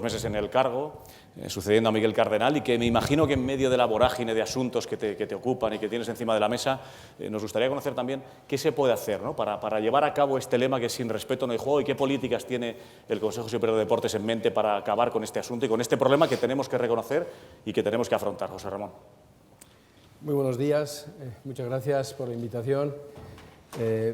meses en el cargo, sucediendo a Miguel Cardenal, y que me imagino que en medio de la vorágine de asuntos que te ocupan y que tienes encima de la mesa, nos gustaría conocer también qué se puede hacer, ¿no?, para llevar a cabo este lema que es sin respeto no hay juego, y qué políticas tiene el Consejo Superior de Deportes en mente para acabar con este asunto y con este problema que tenemos que reconocer y que tenemos que afrontar, José Ramón. Muy buenos días, muchas gracias por la invitación.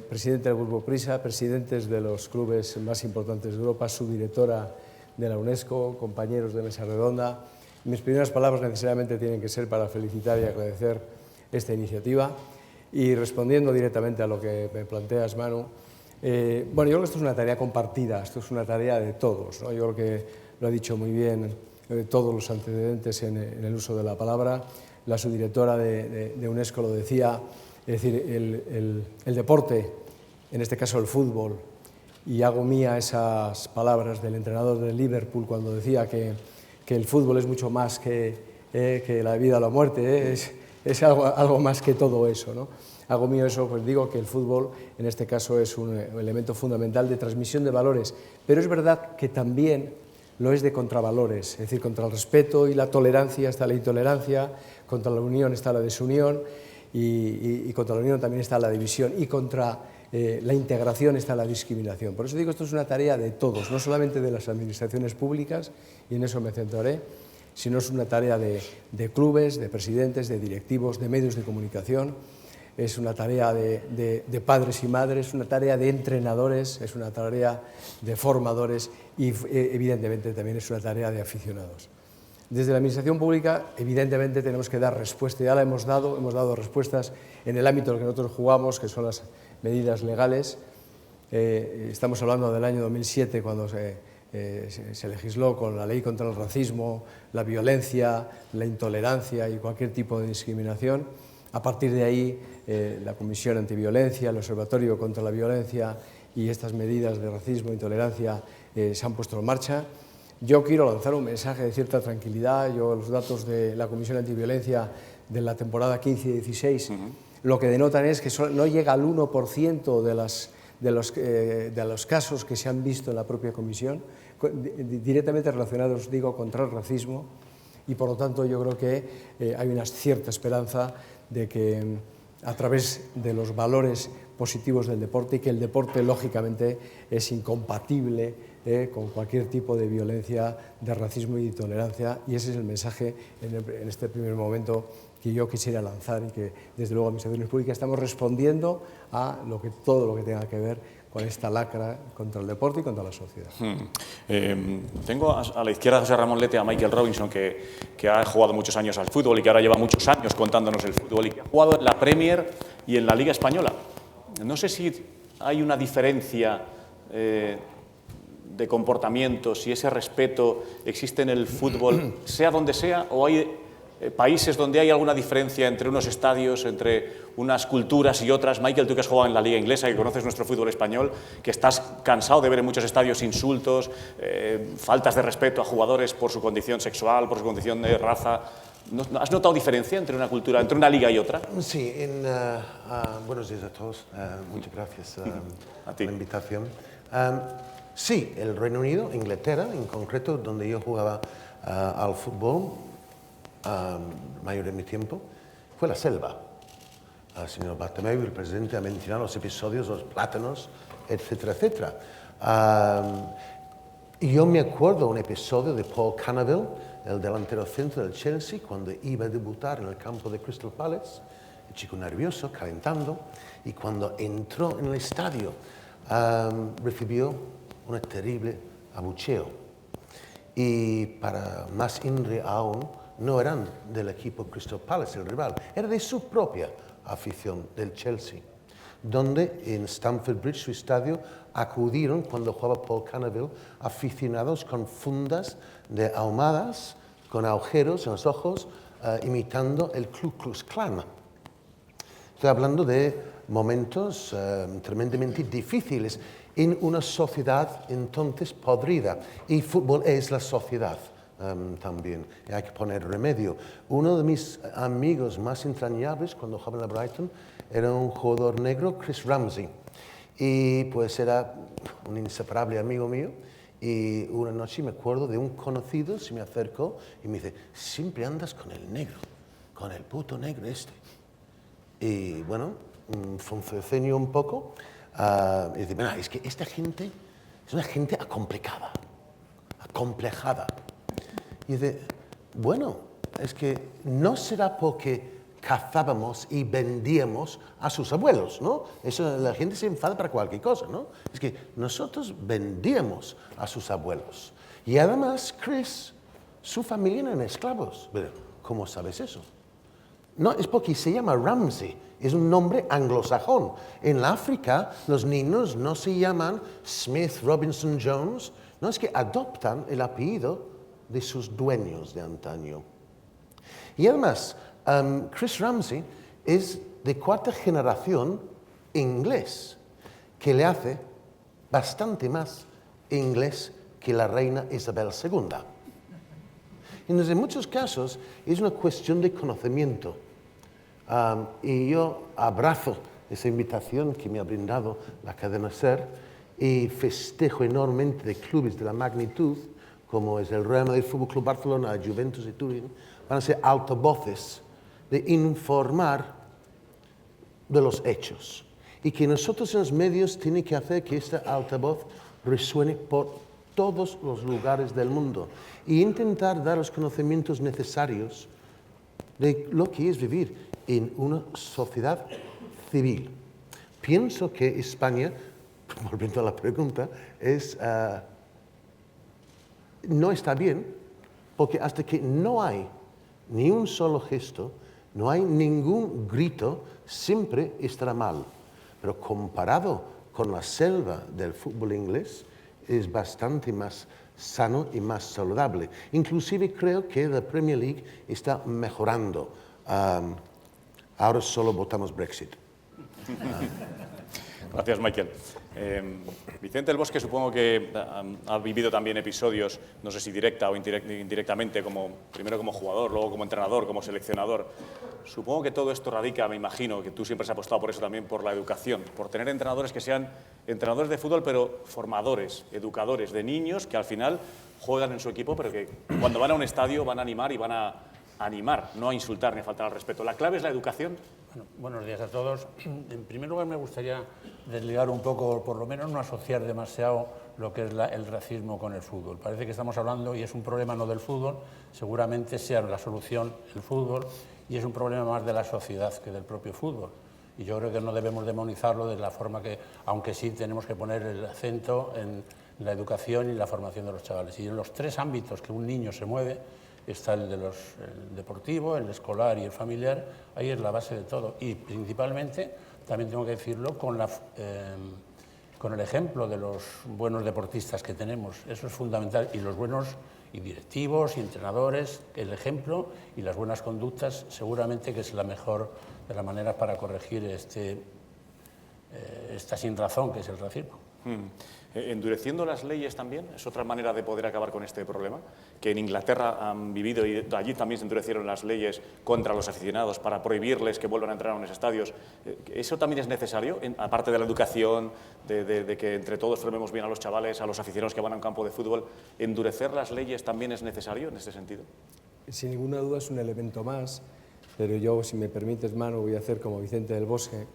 Presidente del Grupo Prisa, presidentes de los clubes más importantes de Europa, subdirectora de la UNESCO, compañeros de mesa redonda. Mis primeras palabras necesariamente tienen que ser para felicitar y agradecer esta iniciativa. Y respondiendo directamente a lo que me planteas, Manu, bueno, yo creo que esto es una tarea compartida, esto es una tarea de todos, ¿no? Yo creo que lo ha dicho muy bien todos los antecedentes en el uso de la palabra. La subdirectora de UNESCO lo decía, es decir, el deporte, en este caso el fútbol, y hago mía esas palabras del entrenador del Liverpool cuando decía que el fútbol es mucho más que la vida o la muerte, es algo más que todo eso, ¿no? Hago mío eso, pues digo que el fútbol en este caso es un elemento fundamental de transmisión de valores, pero es verdad que también lo es de contravalores, es decir, contra el respeto y la tolerancia está la intolerancia, contra la unión está la desunión y contra la unión también está la división y contra la integración está la discriminación. Por eso digo, esto es una tarea de todos, no solamente de las administraciones públicas, y en eso me centraré, sino es una tarea de clubes, de presidentes, de directivos, de medios de comunicación, es una tarea de padres y madres, es una tarea de entrenadores, es una tarea de formadores y evidentemente también es una tarea de aficionados. Desde la Administración Pública, evidentemente, tenemos que dar respuesta. Ya la hemos dado respuestas en el ámbito en el que nosotros jugamos, que son las medidas legales. Estamos hablando del año 2007, cuando se legisló con la ley contra el racismo, la violencia, la intolerancia y cualquier tipo de discriminación. A partir de ahí, la Comisión Antiviolencia, el Observatorio contra la Violencia y estas medidas de racismo e intolerancia se han puesto en marcha. Yo quiero lanzar un mensaje de cierta tranquilidad. Los datos de la Comisión Antiviolencia de la temporada 15-16 lo que denotan es que no llega al 1% de los casos que se han visto en la propia Comisión, directamente relacionados, digo, contra el racismo, y por lo tanto yo creo que hay una cierta esperanza de que a través de los valores positivos del deporte, y que el deporte lógicamente es incompatible con cualquier tipo de violencia, de racismo y de intolerancia, y ese es el mensaje en este primer momento que yo quisiera lanzar, y que desde luego Administraciones Públicas estamos respondiendo a todo lo que tenga que ver con esta lacra contra el deporte y contra la sociedad. Tengo a la izquierda de José Ramón Lete a Michael Robinson, que ha jugado muchos años al fútbol y que ahora lleva muchos años contándonos el fútbol y que ha jugado en la Premier y en la Liga Española. No sé si hay una diferencia de comportamiento, si ese respeto existe en el fútbol, sea donde sea, o hay países donde hay alguna diferencia entre unos estadios, entre unas culturas y otras. Michael, tú que has jugado en la Liga Inglesa, que conoces nuestro fútbol español, que estás cansado de ver en muchos estadios insultos, faltas de respeto a jugadores por su condición sexual, por su condición de raza. ¿Has notado diferencia entre una cultura, entre una liga y otra? Sí, buenos días a todos. Muchas gracias por la invitación. Sí, el Reino Unido, Inglaterra en concreto, donde yo jugaba al fútbol mayor de mi tiempo, fue la selva. El señor Bartomeu, el presidente, ha mencionado los episodios, los plátanos, etcétera, etcétera. Y yo me acuerdo un episodio de Paul Cannaville, el delantero centro del Chelsea, cuando iba a debutar en el campo de Crystal Palace, el chico nervioso, calentando, y cuando entró en el estadio recibió un terrible abucheo. Y para más INRI aún, no eran del equipo Crystal Palace, el rival, era de su propia afición, del Chelsea. donde en Stamford Bridge, su estadio, acudieron cuando jugaba Paul Canaville aficionados con fundas de ahumadas, con agujeros en los ojos, imitando el Ku Klux Klan. Estoy hablando de momentos tremendamente difíciles en una sociedad entonces podrida, y fútbol es la sociedad también, y hay que poner remedio. Uno de mis amigos más entrañables cuando jugaba en la Brighton era un jugador negro, Chris Ramsey, y pues era un inseparable amigo mío, y una noche me acuerdo de un conocido, se me acercó y me dice, siempre andas con el negro, con el puto negro este. Y bueno, fonceño un poco, y dice, mira, es que esta gente es una gente acomplejada. Y dice, bueno, es que no será porque cazábamos y vendíamos a sus abuelos, ¿no? Eso, la gente se enfada para cualquier cosa, ¿no? Es que nosotros vendíamos a sus abuelos. Y además, Chris, su familia eran esclavos. Pero, ¿cómo sabes eso? No, es porque se llama Ramsey, es un nombre anglosajón. En la África, los niños no se llaman Smith, Robinson, Jones, no, es que adoptan el apellido de sus dueños de antaño. Y además, Chris Ramsey es de cuarta generación inglés, que le hace bastante más inglés que la reina Isabel II. Entonces, en muchos casos, es una cuestión de conocimiento. Y yo abrazo esa invitación que me ha brindado la cadena SER y festejo enormemente de clubes de la magnitud, como es el Real Madrid Fútbol Club Barcelona, Juventus y Turín, van a ser altavoces de informar de los hechos. Y que nosotros en los medios tienen que hacer que esta altavoz resuene por todos los lugares del mundo y intentar dar los conocimientos necesarios de lo que es vivir en una sociedad civil. Pienso que España, volviendo a la pregunta, no está bien, porque hasta que no hay ni un solo gesto, no hay ningún grito, siempre estará mal. Pero comparado con la selva del fútbol inglés, es bastante más sano y más saludable. Inclusive creo que la Premier League está mejorando. Ahora solo votamos Brexit. Gracias, Michael. Vicente del Bosque supongo que ha vivido también episodios, no sé si directa o indirectamente, primero como jugador, luego como entrenador, como seleccionador. Supongo que todo esto radica, me imagino, que tú siempre has apostado por eso también, por la educación, por tener entrenadores que sean entrenadores de fútbol, pero formadores, educadores de niños que al final juegan en su equipo, pero que cuando van a un estadio van a animar y van a animar, no a insultar ni a faltar al respeto. ¿La clave es la educación? Bueno, buenos días a todos. En primer lugar, me gustaría desligar un poco, por lo menos no asociar demasiado lo que es el racismo con el fútbol. Parece que estamos hablando, y es un problema no del fútbol, seguramente sea la solución el fútbol, y es un problema más de la sociedad que del propio fútbol. Y yo creo que no debemos demonizarlo de la forma que, aunque sí tenemos que poner el acento en la educación y la formación de los chavales. Y en los tres ámbitos que un niño se mueve, está el deportivo, el escolar y el familiar, ahí es la base de todo. Y principalmente, también tengo que decirlo, con el ejemplo de los buenos deportistas que tenemos. Eso es fundamental. Y los buenos y directivos y entrenadores, el ejemplo y las buenas conductas seguramente que es la mejor de las maneras para corregir esta sinrazón que es el racismo. ¿Endureciendo las leyes también es otra manera de poder acabar con este problema? Que en Inglaterra han vivido y allí también se endurecieron las leyes contra los aficionados para prohibirles que vuelvan a entrar a los estadios. ¿Eso también es necesario, aparte de la educación, de que entre todos formemos bien a los chavales, a los aficionados que van a un campo de fútbol? ¿Endurecer las leyes también es necesario en este sentido? Sin ninguna duda es un elemento más, pero yo, si me permites, Manu, voy a hacer como Vicente del Bosque,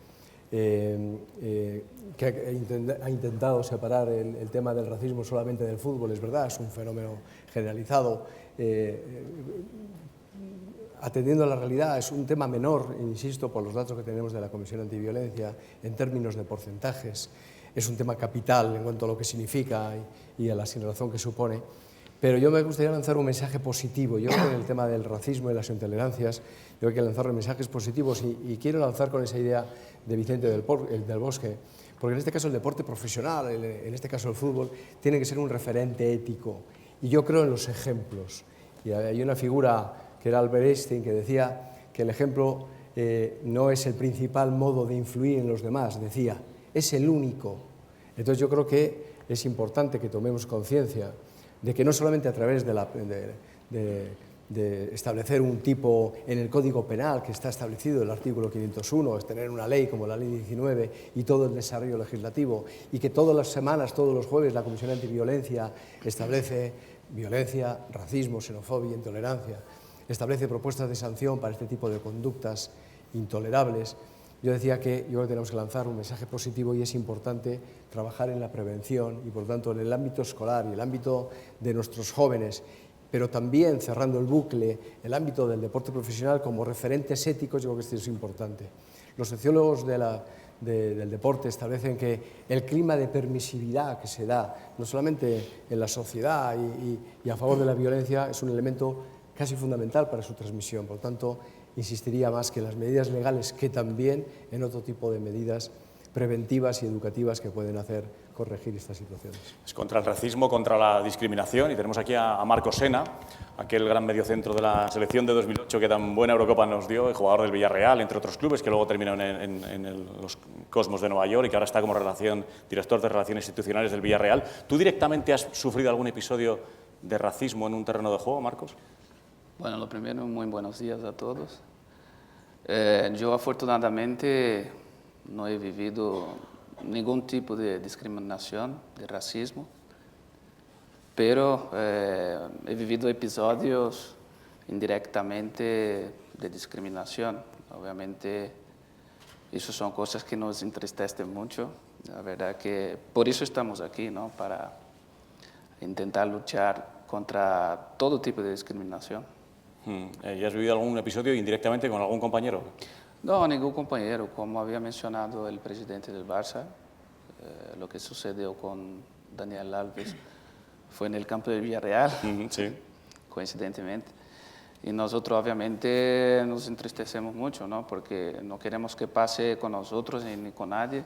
que ha intentado separar el tema del racismo solamente del fútbol. Es verdad, es un fenómeno generalizado. Atendiendo a la realidad, es un tema menor, insisto, por los datos que tenemos de la Comisión Antiviolencia, en términos de porcentajes. Es un tema capital en cuanto a lo que significa y a la sinrazón que supone. Pero yo me gustaría lanzar un mensaje positivo. Yo creo que en el tema del racismo y las intolerancias, yo hay que lanzar mensajes positivos y quiero lanzar con esa idea de Vicente del Bosque, porque en este caso el deporte profesional, en este caso el fútbol, tiene que ser un referente ético. Y yo creo en los ejemplos. Y hay una figura que era Albert Einstein que decía que el ejemplo no es el principal modo de influir en los demás, decía, es el único. Entonces yo creo que es importante que tomemos conciencia de que no solamente a través de establecer un tipo en el Código Penal que está establecido el artículo 501, es tener una ley como la Ley 19 y todo el desarrollo legislativo, y que todas las semanas, todos los jueves, la Comisión Antiviolencia establece violencia, racismo, xenofobia, intolerancia, establece propuestas de sanción para este tipo de conductas intolerables. Yo decía que yo creo que tenemos que lanzar un mensaje positivo y es importante trabajar en la prevención y, por tanto, en el ámbito escolar y el ámbito de nuestros jóvenes, pero también, cerrando el bucle, el ámbito del deporte profesional como referentes éticos. Yo creo que esto es importante. Los sociólogos del deporte establecen que el clima de permisividad que se da, no solamente en la sociedad y a favor de la violencia, es un elemento casi fundamental para su transmisión. Por tanto, insistiría más que las medidas legales, que también en otro tipo de medidas preventivas y educativas que pueden hacer corregir estas situaciones. Es contra el racismo, contra la discriminación, y tenemos aquí a Marco Sena, aquel gran mediocentro de la selección de 2008 que tan buena Eurocopa nos dio, el jugador del Villarreal, entre otros clubes, que luego terminó en los Cosmos de Nueva York y que ahora está como director de Relaciones Institucionales del Villarreal. ¿Tú directamente has sufrido algún episodio de racismo en un terreno de juego, Marcos? Bueno, lo primero, muy buenos días a todos. Yo afortunadamente no he vivido ningún tipo de discriminación, de racismo, pero he vivido episodios indirectamente de discriminación. Obviamente, eso son cosas que nos entristecen mucho. La verdad que por eso estamos aquí, ¿no? Para intentar luchar contra todo tipo de discriminación. ¿Y has vivido algún episodio indirectamente con algún compañero? No, ningún compañero. Como había mencionado el presidente del Barça, lo que sucedió con Daniel Alves fue en el campo del Villarreal, sí. Coincidentemente. Y nosotros obviamente nos entristecemos mucho, ¿no? Porque no queremos que pase con nosotros ni con nadie.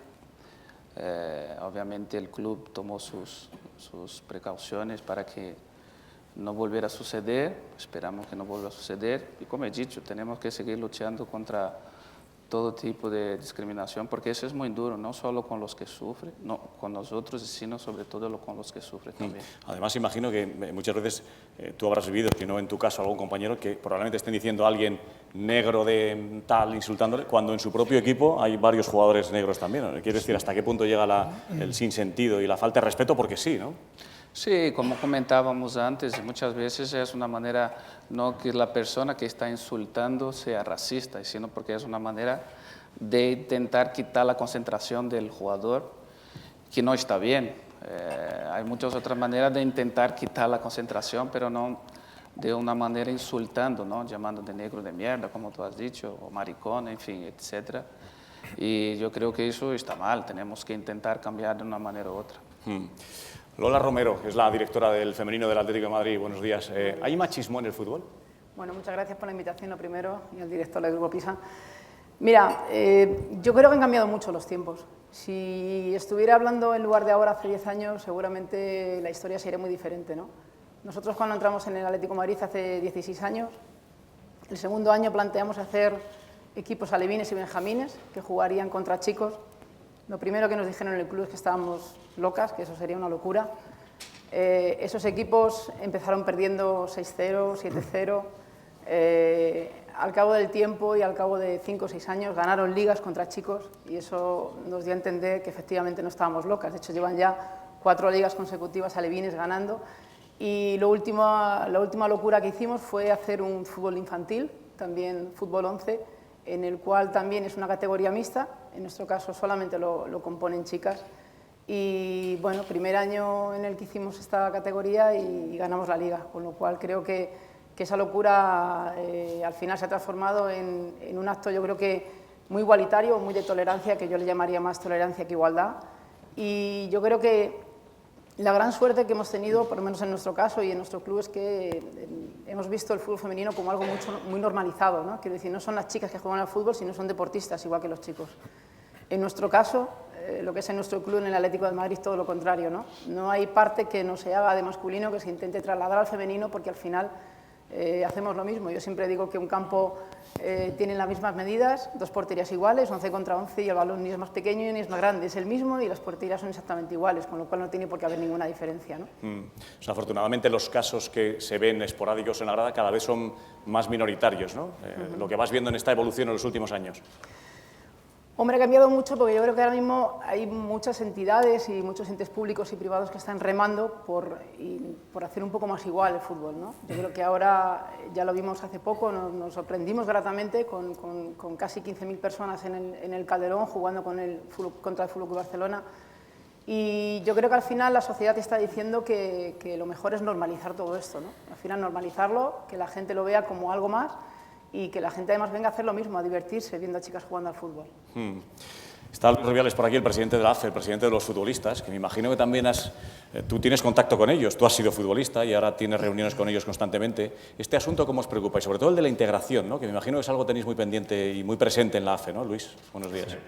Obviamente el club tomó sus precauciones para que no volviera a suceder. Esperamos que no vuelva a suceder. Y como he dicho, tenemos que seguir luchando contra todo tipo de discriminación, porque eso es muy duro, no solo con los que sufren, no con nosotros, sino sobre todo con los que sufren también. Además, imagino que muchas veces tú habrás vivido, que no en tu caso, algún compañero que probablemente estén diciendo a alguien negro de tal, insultándole, cuando en su propio equipo hay varios jugadores negros también. Quiero decir, ¿hasta qué punto llega el sinsentido y la falta de respeto? Porque sí, ¿no? Sí, como comentábamos antes, muchas veces es una manera, no que la persona que está insultando sea racista, sino porque es una manera de intentar quitar la concentración del jugador, que no está bien. Hay muchas otras maneras de intentar quitar la concentración, pero no de una manera insultando, ¿no? Llamando de negro de mierda, como tú has dicho, o maricón, en fin, etc. Y yo creo que eso está mal, tenemos que intentar cambiar de una manera u otra. Lola Romero, que es la directora del femenino del Atlético de Madrid. Buenos días. ¿Hay machismo en el fútbol? Bueno, muchas gracias por la invitación, lo primero, y al director del Grupo Prisa. Mira, yo creo que han cambiado mucho los tiempos. Si estuviera hablando en lugar de ahora, hace 10 años, seguramente la historia sería muy diferente, ¿no? Nosotros cuando entramos en el Atlético de Madrid hace 16 años, el segundo año planteamos hacer equipos alevines y benjamines que jugarían contra chicos. Lo primero que nos dijeron en el club es que estábamos locas, que eso sería una locura. Esos equipos empezaron perdiendo 6-0, 7-0. Al cabo del tiempo y al cabo de 5 o 6 años ganaron ligas contra chicos y eso nos dio a entender que efectivamente no estábamos locas. De hecho, llevan ya 4 ligas consecutivas alevines ganando. Y la última locura que hicimos fue hacer un fútbol infantil, también fútbol 11, en el cual también es una categoría mixta, en nuestro caso solamente lo componen chicas. Y bueno, primer año en el que hicimos esta categoría y ganamos la liga, con lo cual creo que esa locura al final se ha transformado en un acto, yo creo que muy igualitario, muy de tolerancia, que yo le llamaría más tolerancia que igualdad. Y yo creo que La gran suerte que hemos tenido, por lo menos en nuestro caso y en nuestro club, es que hemos visto el fútbol femenino como algo muy normalizado, ¿no? Quiero decir, no son las chicas que juegan al fútbol, sino son deportistas, igual que los chicos. En nuestro caso, lo que es en nuestro club, en el Atlético de Madrid, todo lo contrario, ¿no? No hay parte que no se haga de masculino que se intente trasladar al femenino, porque al final hacemos lo mismo. Yo siempre digo que un campo tiene las mismas medidas, 2 porterías iguales, 11 contra 11, y el balón ni es más pequeño ni es más grande, es el mismo y las porterías son exactamente iguales, con lo cual no tiene por qué haber ninguna diferencia, ¿no? O sea, afortunadamente los casos que se ven esporádicos en la grada cada vez son más minoritarios, ¿no? Lo que vas viendo en esta evolución en los últimos años. Hombre, ha cambiado mucho porque yo creo que ahora mismo hay muchas entidades y muchos entes públicos y privados que están remando por hacer un poco más igual el fútbol, ¿no? Yo creo que ahora, ya lo vimos hace poco, nos sorprendimos gratamente con casi 15.000 personas en el Calderón jugando contra el Fútbol Club Barcelona. Y yo creo que al final la sociedad te está diciendo que lo mejor es normalizar todo esto, ¿no? Al final normalizarlo, que la gente lo vea como algo más, y que la gente además venga a hacer lo mismo, a divertirse viendo a chicas jugando al fútbol. Está Luis Rubiales por aquí, el presidente de la AFE, el presidente de los futbolistas, que me imagino que también tú tienes contacto con ellos, tú has sido futbolista y ahora tienes reuniones con ellos constantemente. ¿Este asunto cómo os preocupa? Y sobre todo el de la integración, ¿no? Que me imagino que es algo que tenéis muy pendiente y muy presente en la AFE, ¿no, Luis? Buenos días. Sí.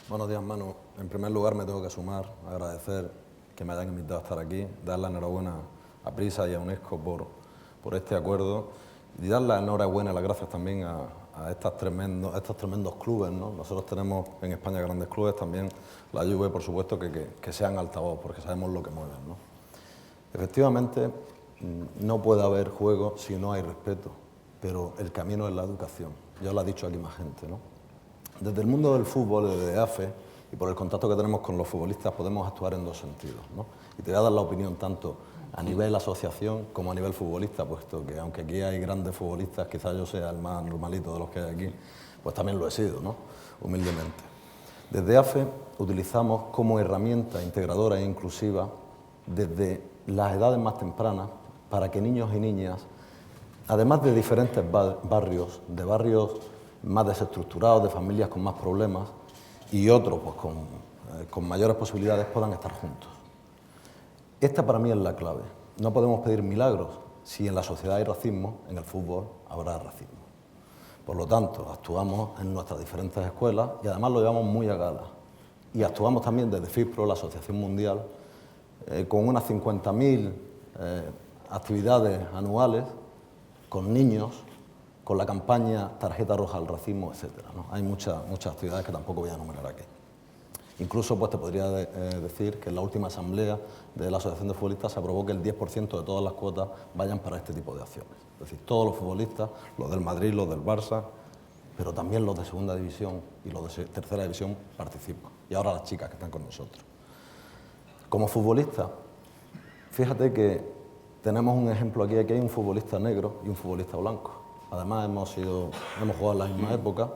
Buenos días, Manu. En primer lugar me tengo que sumar, agradecer que me hayan invitado a estar aquí, dar la enhorabuena a Prisa y a UNESCO por este acuerdo, y dar la enhorabuena y las gracias también a estos tremendos clubes, ¿no? Nosotros tenemos en España grandes clubes, también la Juve, por supuesto, que sean altavoz, porque sabemos lo que mueven, ¿no? Efectivamente, no puede haber juego si no hay respeto, pero el camino es la educación. Ya lo ha dicho aquí más gente, ¿no? Desde el mundo del fútbol, desde AFE, y por el contacto que tenemos con los futbolistas, podemos actuar en 2 sentidos, ¿no? Y te voy a dar la opinión tanto a nivel asociación como a nivel futbolista, puesto que aunque aquí hay grandes futbolistas, quizás yo sea el más normalito de los que hay aquí, pues también lo he sido, ¿no? Humildemente. Desde AFE utilizamos como herramienta integradora e inclusiva desde las edades más tempranas para que niños y niñas, además de diferentes barrios, de barrios más desestructurados, de familias con más problemas y otros pues, con mayores posibilidades, puedan estar juntos. Esta para mí es la clave. No podemos pedir milagros. Si en la sociedad hay racismo, en el fútbol habrá racismo. Por lo tanto, actuamos en nuestras diferentes escuelas y además lo llevamos muy a gala. Y actuamos también desde FIFPRO, la Asociación Mundial, con unas 50.000 actividades anuales con niños, con la campaña Tarjeta Roja al Racismo, etc., ¿no? Hay muchas actividades que tampoco voy a enumerar aquí. Incluso pues, te podría decir que en la última asamblea de la Asociación de Futbolistas se aprobó que el 10% de todas las cuotas vayan para este tipo de acciones. Es decir, todos los futbolistas, los del Madrid, los del Barça, pero también los de segunda división y los de tercera división participan. Y ahora las chicas que están con nosotros. Como futbolista, fíjate que tenemos un ejemplo aquí hay un futbolista negro y un futbolista blanco. Además hemos jugado en la misma época.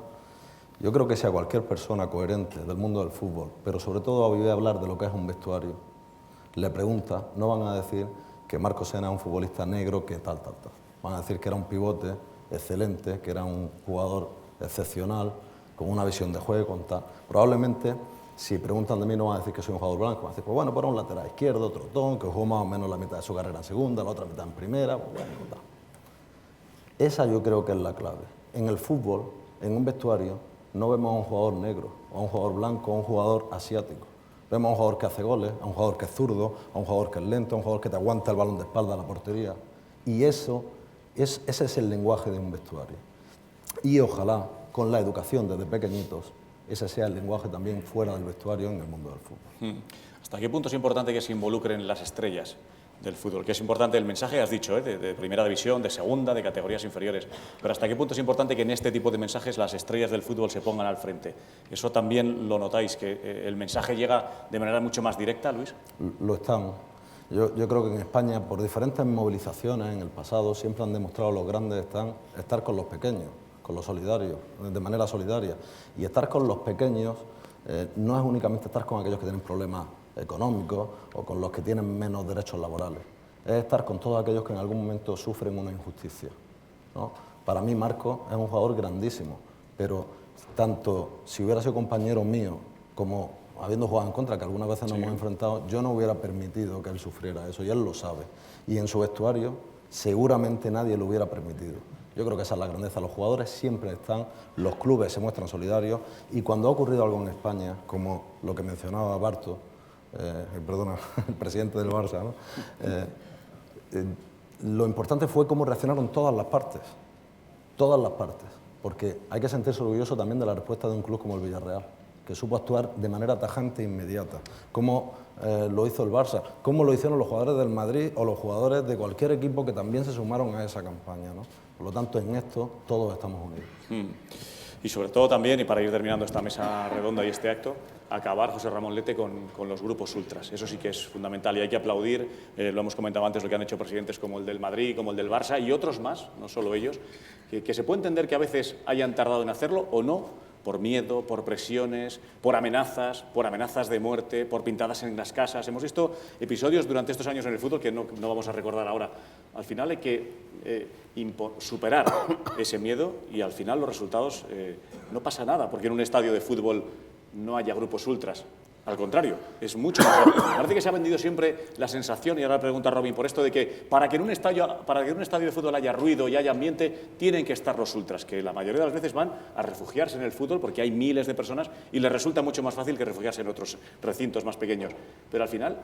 Yo creo que si a cualquier persona coherente del mundo del fútbol, pero sobre todo a oír hablar de lo que es un vestuario, le pregunta, no van a decir que Marco Sena es un futbolista negro, que tal. Van a decir que era un pivote excelente, que era un jugador excepcional, con una visión de juego, con tal. Probablemente, si preguntan de mí, no van a decir que soy un jugador blanco, van a decir, pues bueno, para un lateral izquierdo, trotón, que jugó más o menos la mitad de su carrera en segunda, la otra mitad en primera, pues bueno, tal. Esa yo creo que es la clave. En el fútbol, en un vestuario, no vemos a un jugador negro, a un jugador blanco, a un jugador asiático. Vemos a un jugador que hace goles, a un jugador que es zurdo, a un jugador que es lento, a un jugador que te aguanta el balón de espalda a la portería. Y ese es el lenguaje de un vestuario. Y ojalá, con la educación desde pequeñitos, ese sea el lenguaje también fuera del vestuario en el mundo del fútbol. ¿Hasta qué punto es importante que se involucren las estrellas del fútbol? Que es importante el mensaje, has dicho, de primera división, de segunda, de categorías inferiores, pero ¿hasta qué punto es importante que en este tipo de mensajes las estrellas del fútbol se pongan al frente? ¿Eso también lo notáis, que el mensaje llega de manera mucho más directa, Luis? Lo están. Yo creo que en España, por diferentes movilizaciones en el pasado, siempre han demostrado los grandes estar con los pequeños, con los solidarios, de manera solidaria. Y estar con los pequeños no es únicamente estar con aquellos que tienen problemas económicos o con los que tienen menos derechos laborales. Es estar con todos aquellos que en algún momento sufren una injusticia, ¿no? Para mí Marco es un jugador grandísimo, pero tanto si hubiera sido compañero mío como habiendo jugado en contra, que algunas veces nos hemos enfrentado, yo no hubiera permitido que él sufriera eso, y él lo sabe. Y en su vestuario seguramente nadie lo hubiera permitido. Yo creo que esa es la grandeza. Los jugadores siempre están, los clubes se muestran solidarios, y cuando ha ocurrido algo en España, como lo que mencionaba Barto, el presidente del Barça, ¿no? Lo importante fue cómo reaccionaron todas las partes, porque hay que sentirse orgulloso también de la respuesta de un club como el Villarreal, que supo actuar de manera tajante e inmediata, como lo hizo el Barça, como lo hicieron los jugadores del Madrid o los jugadores de cualquier equipo que también se sumaron a esa campaña, ¿no? Por lo tanto, en esto todos estamos unidos. Y sobre todo también, y para ir terminando esta mesa redonda y este acto, acabar, José Ramón Lete, con los grupos ultras. Eso sí que es fundamental y hay que aplaudir, lo hemos comentado antes, lo que han hecho presidentes como el del Madrid, como el del Barça y otros más, no solo ellos, que se puede entender que a veces hayan tardado en hacerlo o no, por miedo, por presiones, por amenazas de muerte, por pintadas en las casas. Hemos visto episodios durante estos años en el fútbol que no vamos a recordar ahora. Al final hay que superar ese miedo y al final los resultados no pasa nada, porque en un estadio de fútbol no haya grupos ultras. Al contrario, es mucho mejor. Parece que se ha vendido siempre la sensación, y ahora pregunta Robin por esto, de que para que en un estadio de fútbol haya ruido y haya ambiente, tienen que estar los ultras, que la mayoría de las veces van a refugiarse en el fútbol porque hay miles de personas y les resulta mucho más fácil que refugiarse en otros recintos más pequeños. Pero al final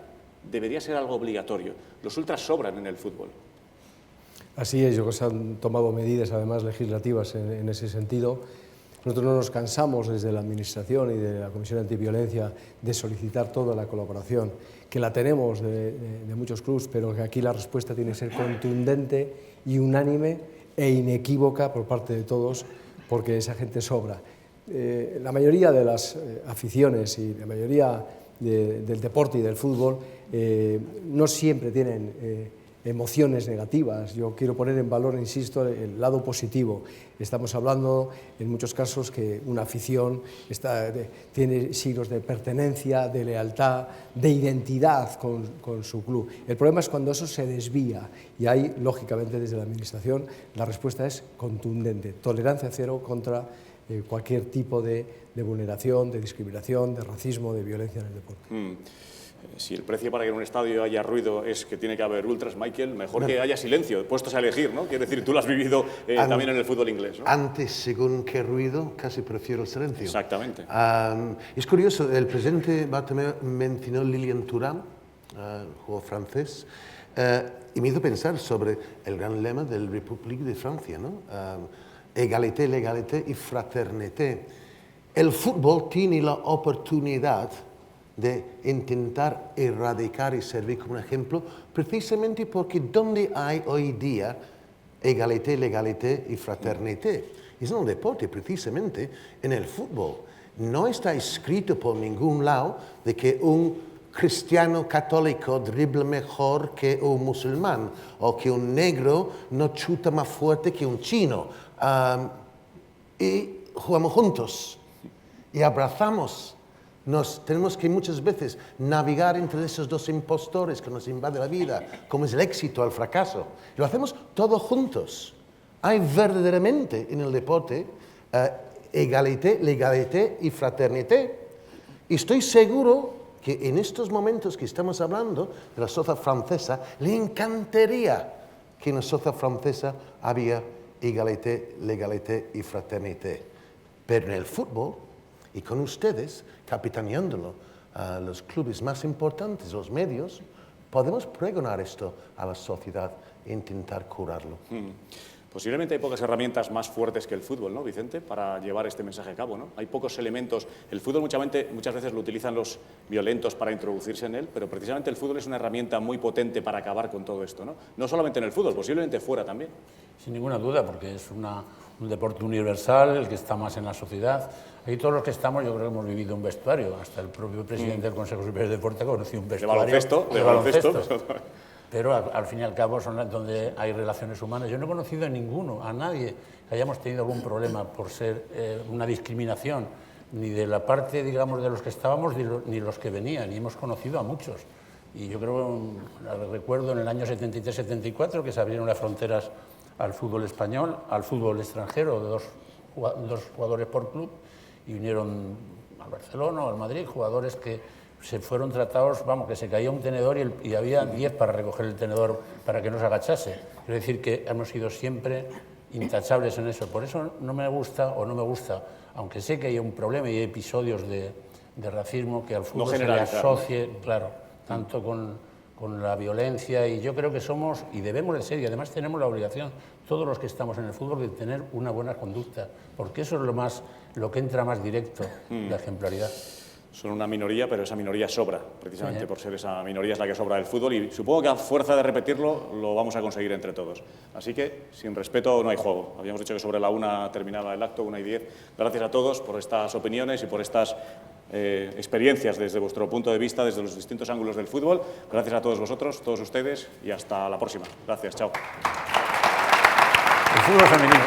debería ser algo obligatorio. Los ultras sobran en el fútbol. Así es, yo creo que se han tomado medidas, además, legislativas en ese sentido. Nosotros no nos cansamos desde la Administración y de la Comisión Antiviolencia de solicitar toda la colaboración, que la tenemos de muchos clubes, pero que aquí la respuesta tiene que ser contundente y unánime e inequívoca por parte de todos, porque esa gente sobra. La mayoría de las aficiones y la mayoría del deporte y del fútbol no siempre tienen emociones negativas. Yo quiero poner en valor, insisto, el lado positivo. Estamos hablando, en muchos casos, que una afición tiene signos de pertenencia, de lealtad, de identidad con su club. El problema es cuando eso se desvía, y ahí, lógicamente, desde la Administración, la respuesta es contundente. Tolerancia cero contra cualquier tipo de vulneración, de discriminación, de racismo, de violencia en el deporte. Si el precio para que en un estadio haya ruido es que tiene que haber ultras, Michael, mejor que haya silencio, puestos a elegir, ¿no? Quiero decir, tú lo has vivido también en el fútbol inglés, ¿no? Antes, según qué ruido, casi prefiero el silencio. Exactamente. Es curioso, el presidente Bartomeu mencionó Lilian Thuram, jugador francés, y me hizo pensar sobre el gran lema del République de Francia, ¿no? Égalité, l'égalité y fraternité. El fútbol tiene la oportunidad de intentar erradicar y servir como un ejemplo, precisamente porque donde hay hoy día égalité, l'égalité y fraternité, es un deporte precisamente en el fútbol. No está escrito por ningún lado de que un cristiano católico drible mejor que un musulmán, o que un negro no chuta más fuerte que un chino. Y jugamos juntos y abrazamos. Tenemos que muchas veces navegar entre esos dos impostores que nos invaden la vida, como es el éxito o el fracaso. Lo hacemos todos juntos. Hay verdaderamente en el deporte égalité, l'égalité y fraternité. Y estoy seguro que en estos momentos que estamos hablando de la sociedad francesa, le encantaría que en la sociedad francesa había égalité, l'égalité y fraternité. Pero en el fútbol, y con ustedes, capitaneándolo a los clubes más importantes, los medios, podemos pregonar esto a la sociedad e intentar curarlo. Posiblemente hay pocas herramientas más fuertes que el fútbol, ¿no, Vicente?, para llevar este mensaje a cabo, ¿no? Hay pocos elementos. El fútbol muchas veces lo utilizan los violentos para introducirse en él, pero precisamente el fútbol es una herramienta muy potente para acabar con todo esto, ¿no? No solamente en el fútbol, posiblemente fuera también. Sin ninguna duda, porque es un deporte universal, el que está más en la sociedad. Aquí todos los que estamos, yo creo que hemos vivido un vestuario. Hasta el propio presidente del Consejo Superior de Deporte conoció un vestuario. De baloncesto. Pero al fin y al cabo son donde hay relaciones humanas. Yo no he conocido a ninguno, a nadie, que hayamos tenido algún problema por ser una discriminación, ni de la parte, digamos, de los que estábamos, ni los que venían, y hemos conocido a muchos. Y yo creo, recuerdo en el año 73-74 que se abrieron las fronteras al fútbol español, al fútbol extranjero, de dos jugadores por club, y vinieron al Barcelona o al Madrid, jugadores que se fueron tratados, vamos, que se caía un tenedor y había 10 para recoger el tenedor para que no se agachase. Es decir, que hemos sido siempre intachables en eso. Por eso no me gusta, aunque sé que hay un problema y hay episodios de racismo que al fútbol se le asocie, claro, tanto con la violencia, y yo creo que somos, y debemos de ser, y además tenemos la obligación, todos los que estamos en el fútbol, de tener una buena conducta, porque eso es lo que entra más directo, la ejemplaridad. Son una minoría, pero esa minoría sobra, precisamente por ser esa minoría es la que sobra del fútbol, y supongo que a fuerza de repetirlo lo vamos a conseguir entre todos. Así que, sin respeto, no hay juego. Habíamos dicho que sobre la 1 terminaba el acto, 1:10. Gracias a todos por estas opiniones y por estas experiencias desde vuestro punto de vista, desde los distintos ángulos del fútbol. Gracias a todos vosotros, todos ustedes, y hasta la próxima. Gracias, chao. El fútbol femenino.